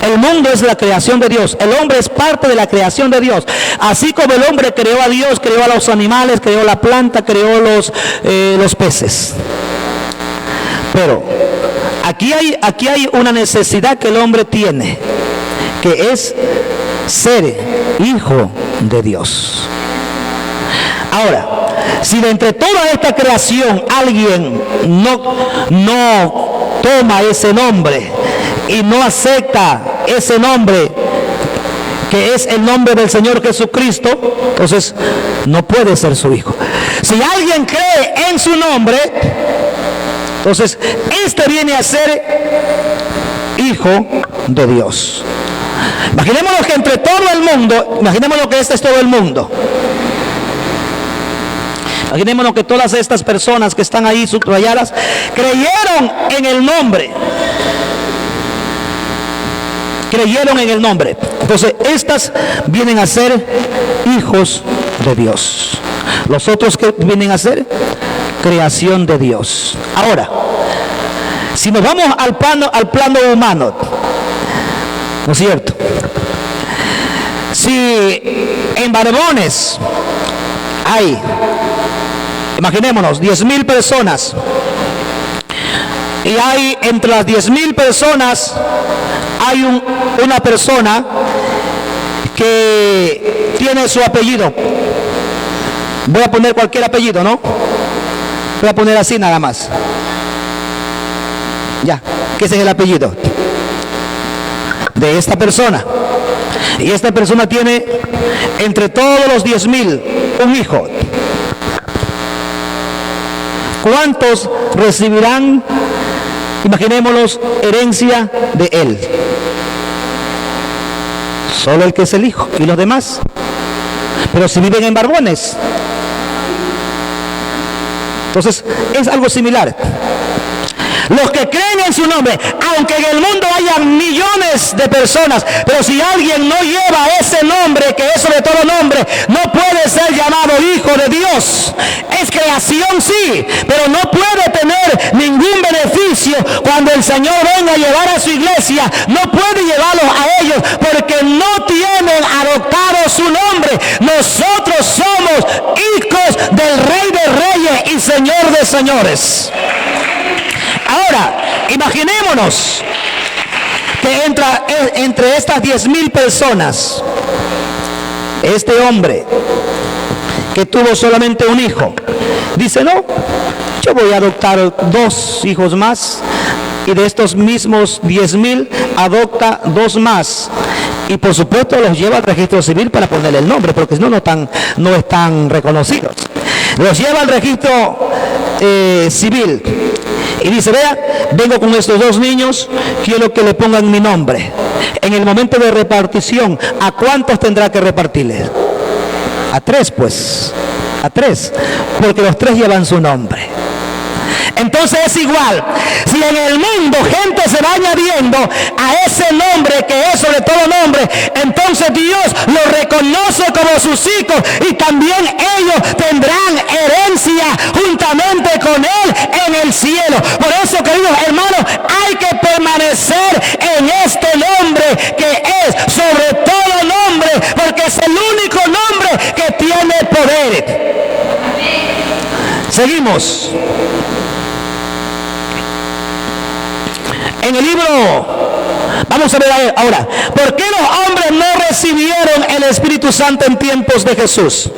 El mundo es la creación de Dios. El hombre es parte de la creación de Dios. Así como el hombre creó a Dios, creó a los animales, creó la planta, creó los peces. Pero aquí hay una necesidad que el hombre tiene, que es ser hijo de Dios. Ahora, si de entre toda esta creación alguien no toma ese nombre y no acepta ese nombre, que es el nombre del Señor Jesucristo, entonces no puede ser su hijo. Si alguien cree en su nombre, entonces este viene a ser hijo de Dios. Imaginémonos que entre todo el mundo, imaginémonos que este es todo el mundo. Imaginémonos que todas estas personas que están ahí subrayadas creyeron en el nombre. Creyeron en el nombre. Entonces estas vienen a ser hijos de Dios. Los otros que vienen a ser creación de Dios. Ahora, si nos vamos al plano humano, ¿no es cierto? Si en Barbones hay, imaginémonos, 10,000 personas, y hay entre las 10,000 personas hay una persona que tiene su apellido. Voy a poner cualquier apellido, ¿no? Voy a poner así nada más. Ya, que ese es el apellido de esta persona. Y esta persona tiene entre todos los 10,000 un hijo. ¿Cuántos recibirán, imaginémonos, herencia de él? Solo el que es el hijo. ¿Y los demás? Pero si viven en Barbones. Entonces, es algo similar. los que creen en su nombre, aunque en el mundo haya millones de personas, pero si alguien no lleva ese nombre, que es sobre todo nombre, no puede ser llamado hijo de Dios. Es creación, sí, pero no puede tener ningún beneficio cuando el Señor venga a llevar a su iglesia. No puede llevarlos a ellos porque no tienen adoptado su nombre. Nosotros somos hijos del Rey de Reyes y Señor de Señores. Ahora, imaginémonos que entre estas 10,000 personas, este hombre que tuvo solamente un hijo, dice: no, yo voy a adoptar 2 hijos más, y de estos mismos 10,000 adopta 2 más, y por supuesto los lleva al registro civil para ponerle el nombre, porque si no, no están reconocidos. Los lleva al registro civil y dice: vea, vengo con estos 2 niños, quiero que le pongan mi nombre. En el momento de repartición, ¿a cuántos tendrá que repartirle? A 3, pues, a 3, porque los 3 llevan su nombre. Entonces es igual, si en el mundo gente se va añadiendo a ese nombre que es sobre todo nombre, entonces Dios lo reconoce como sus hijos y también ellos tendrán herencia juntamente con Él en el cielo. Por eso, queridos hermanos, hay que permanecer en este nombre que es sobre todo nombre, porque es el único nombre que tiene poder. Seguimos. En el libro, vamos a ver ahora, ¿por qué los hombres no recibieron el Espíritu Santo en tiempos de Jesús?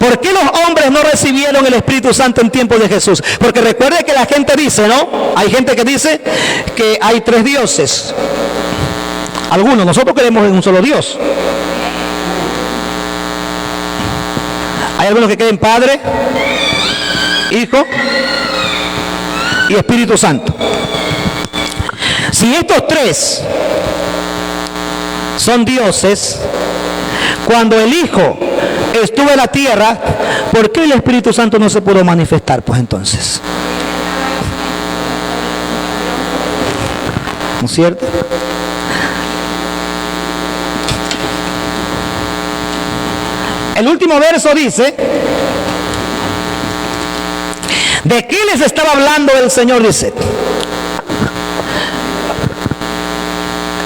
¿Por qué los hombres no recibieron el Espíritu Santo en tiempos de Jesús? Porque recuerde que la gente dice, ¿no? Hay gente que dice que hay 3 dioses. Algunos, nosotros creemos en un solo Dios. Hay algunos que creen Padre, Hijo y Espíritu Santo. Si estos 3 son dioses, cuando el Hijo estuvo en la tierra, ¿por qué el Espíritu Santo no se pudo manifestar? Pues entonces, ¿no es cierto? El último verso dice: ¿de qué les estaba hablando el Señor? Dice,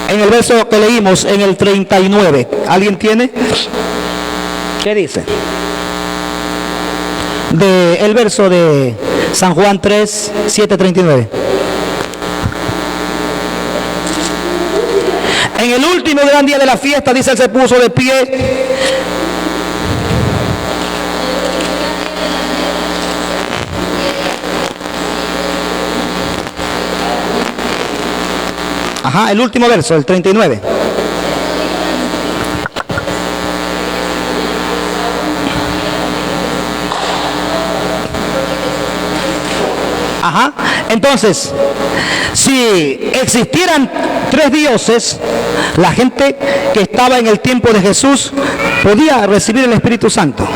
en el verso que leímos, en el 39. ¿Alguien tiene? ¿Qué dice? El verso de San Juan 3, 7, 39. En el último gran día de la fiesta, dice, él se puso de pie. El último verso, el 39. Entonces, si existieran 3 dioses, la gente que estaba en el tiempo de Jesús podía recibir el Espíritu Santo.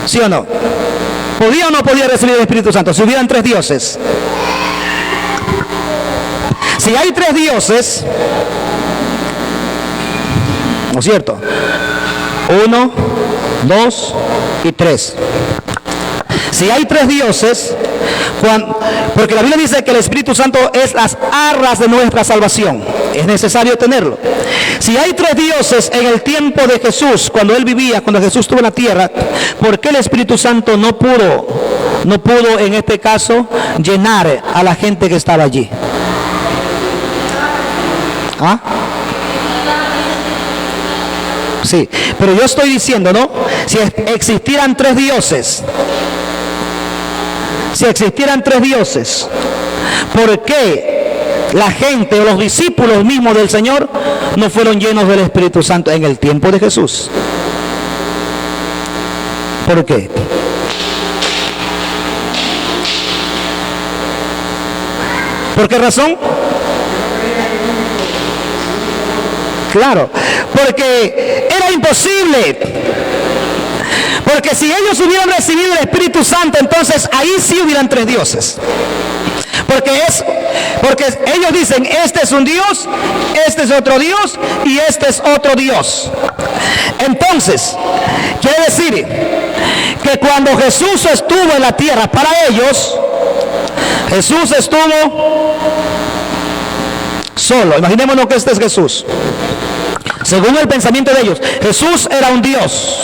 ¿Sí o no? ¿Podía o no podía recibir el Espíritu Santo si hubieran 3 dioses? Si hay 3 dioses, ¿no es cierto? 1, 2 y 3. Si hay 3 dioses, porque la Biblia dice que el Espíritu Santo es las arras de nuestra salvación, es necesario tenerlo. Si hay 3 dioses en el tiempo de Jesús, cuando Él vivía, cuando Jesús estuvo en la tierra, ¿por qué el Espíritu Santo no pudo en este caso llenar a la gente que estaba allí? Sí, pero yo estoy diciendo, ¿no? Si existieran 3 dioses, ¿por qué la gente o los discípulos mismos del Señor no fueron llenos del Espíritu Santo en el tiempo de Jesús? ¿Por qué? ¿Por qué razón? Claro, porque era imposible. Porque si ellos hubieran recibido el Espíritu Santo, entonces ahí sí hubieran tres dioses. Porque ellos dicen, este es un Dios, este es otro Dios y este es otro Dios. Entonces, quiere decir que cuando Jesús estuvo en la tierra, para ellos, Jesús estuvo solo. Imaginémonos que este es Jesús. Según el pensamiento de ellos, Jesús era un Dios.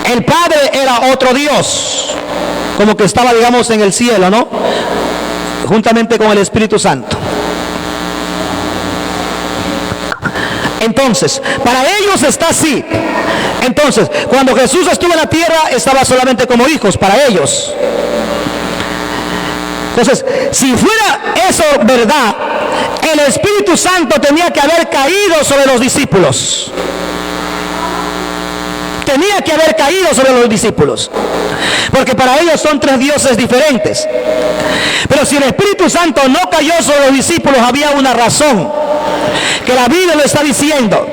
El Padre era otro Dios. Como que estaba, digamos, en el cielo, ¿no? Juntamente con el Espíritu Santo. Entonces, para ellos está así. Entonces, cuando Jesús estuvo en la tierra, estaba solamente como hijos, para ellos. Entonces, si fuera eso verdad, el Espíritu Santo tenía que haber caído sobre los discípulos. Tenía que haber caído sobre los discípulos. Porque para ellos son tres dioses diferentes. Pero si el Espíritu Santo no cayó sobre los discípulos, había una razón. Que la Biblia lo está diciendo.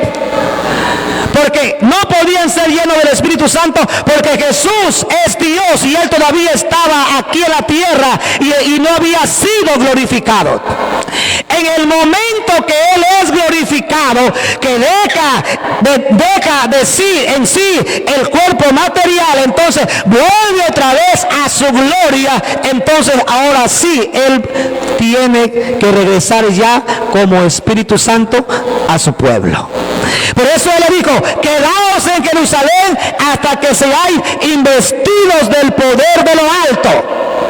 Porque no podían ser llenos del Espíritu Santo, porque Jesús es Dios y Él todavía estaba aquí en la tierra y no había sido glorificado. En el momento que Él es glorificado, que deja de sí en sí el cuerpo material, entonces vuelve otra vez a su gloria. Entonces ahora sí Él tiene que regresar ya como Espíritu Santo a su pueblo. Por eso Él le dijo, quedaos en Jerusalén hasta que seáis investidos del poder de lo alto.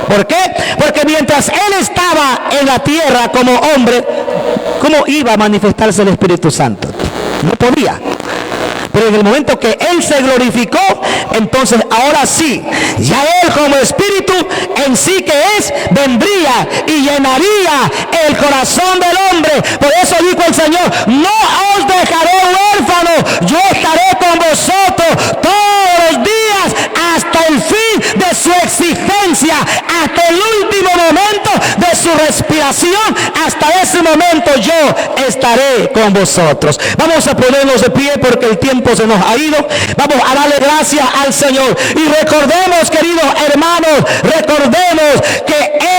¿Por qué? Porque mientras Él estaba en la tierra como hombre, ¿cómo iba a manifestarse el Espíritu Santo? No podía. Pero en el momento que Él se glorificó, entonces ahora sí, ya Él como Espíritu en sí que es, vendría y llenaría el corazón del hombre. Por eso dijo el Señor, no os dejaré huérfanos, yo estaré con vosotros todos los días hasta el fin de su existencia, hasta el último momento de su respiración. Hasta ese momento yo estaré con vosotros. Vamos a ponernos de pie porque el tiempo se nos ha ido. Vamos a darle gracias al Señor y recordemos, queridos hermanos, recordemos que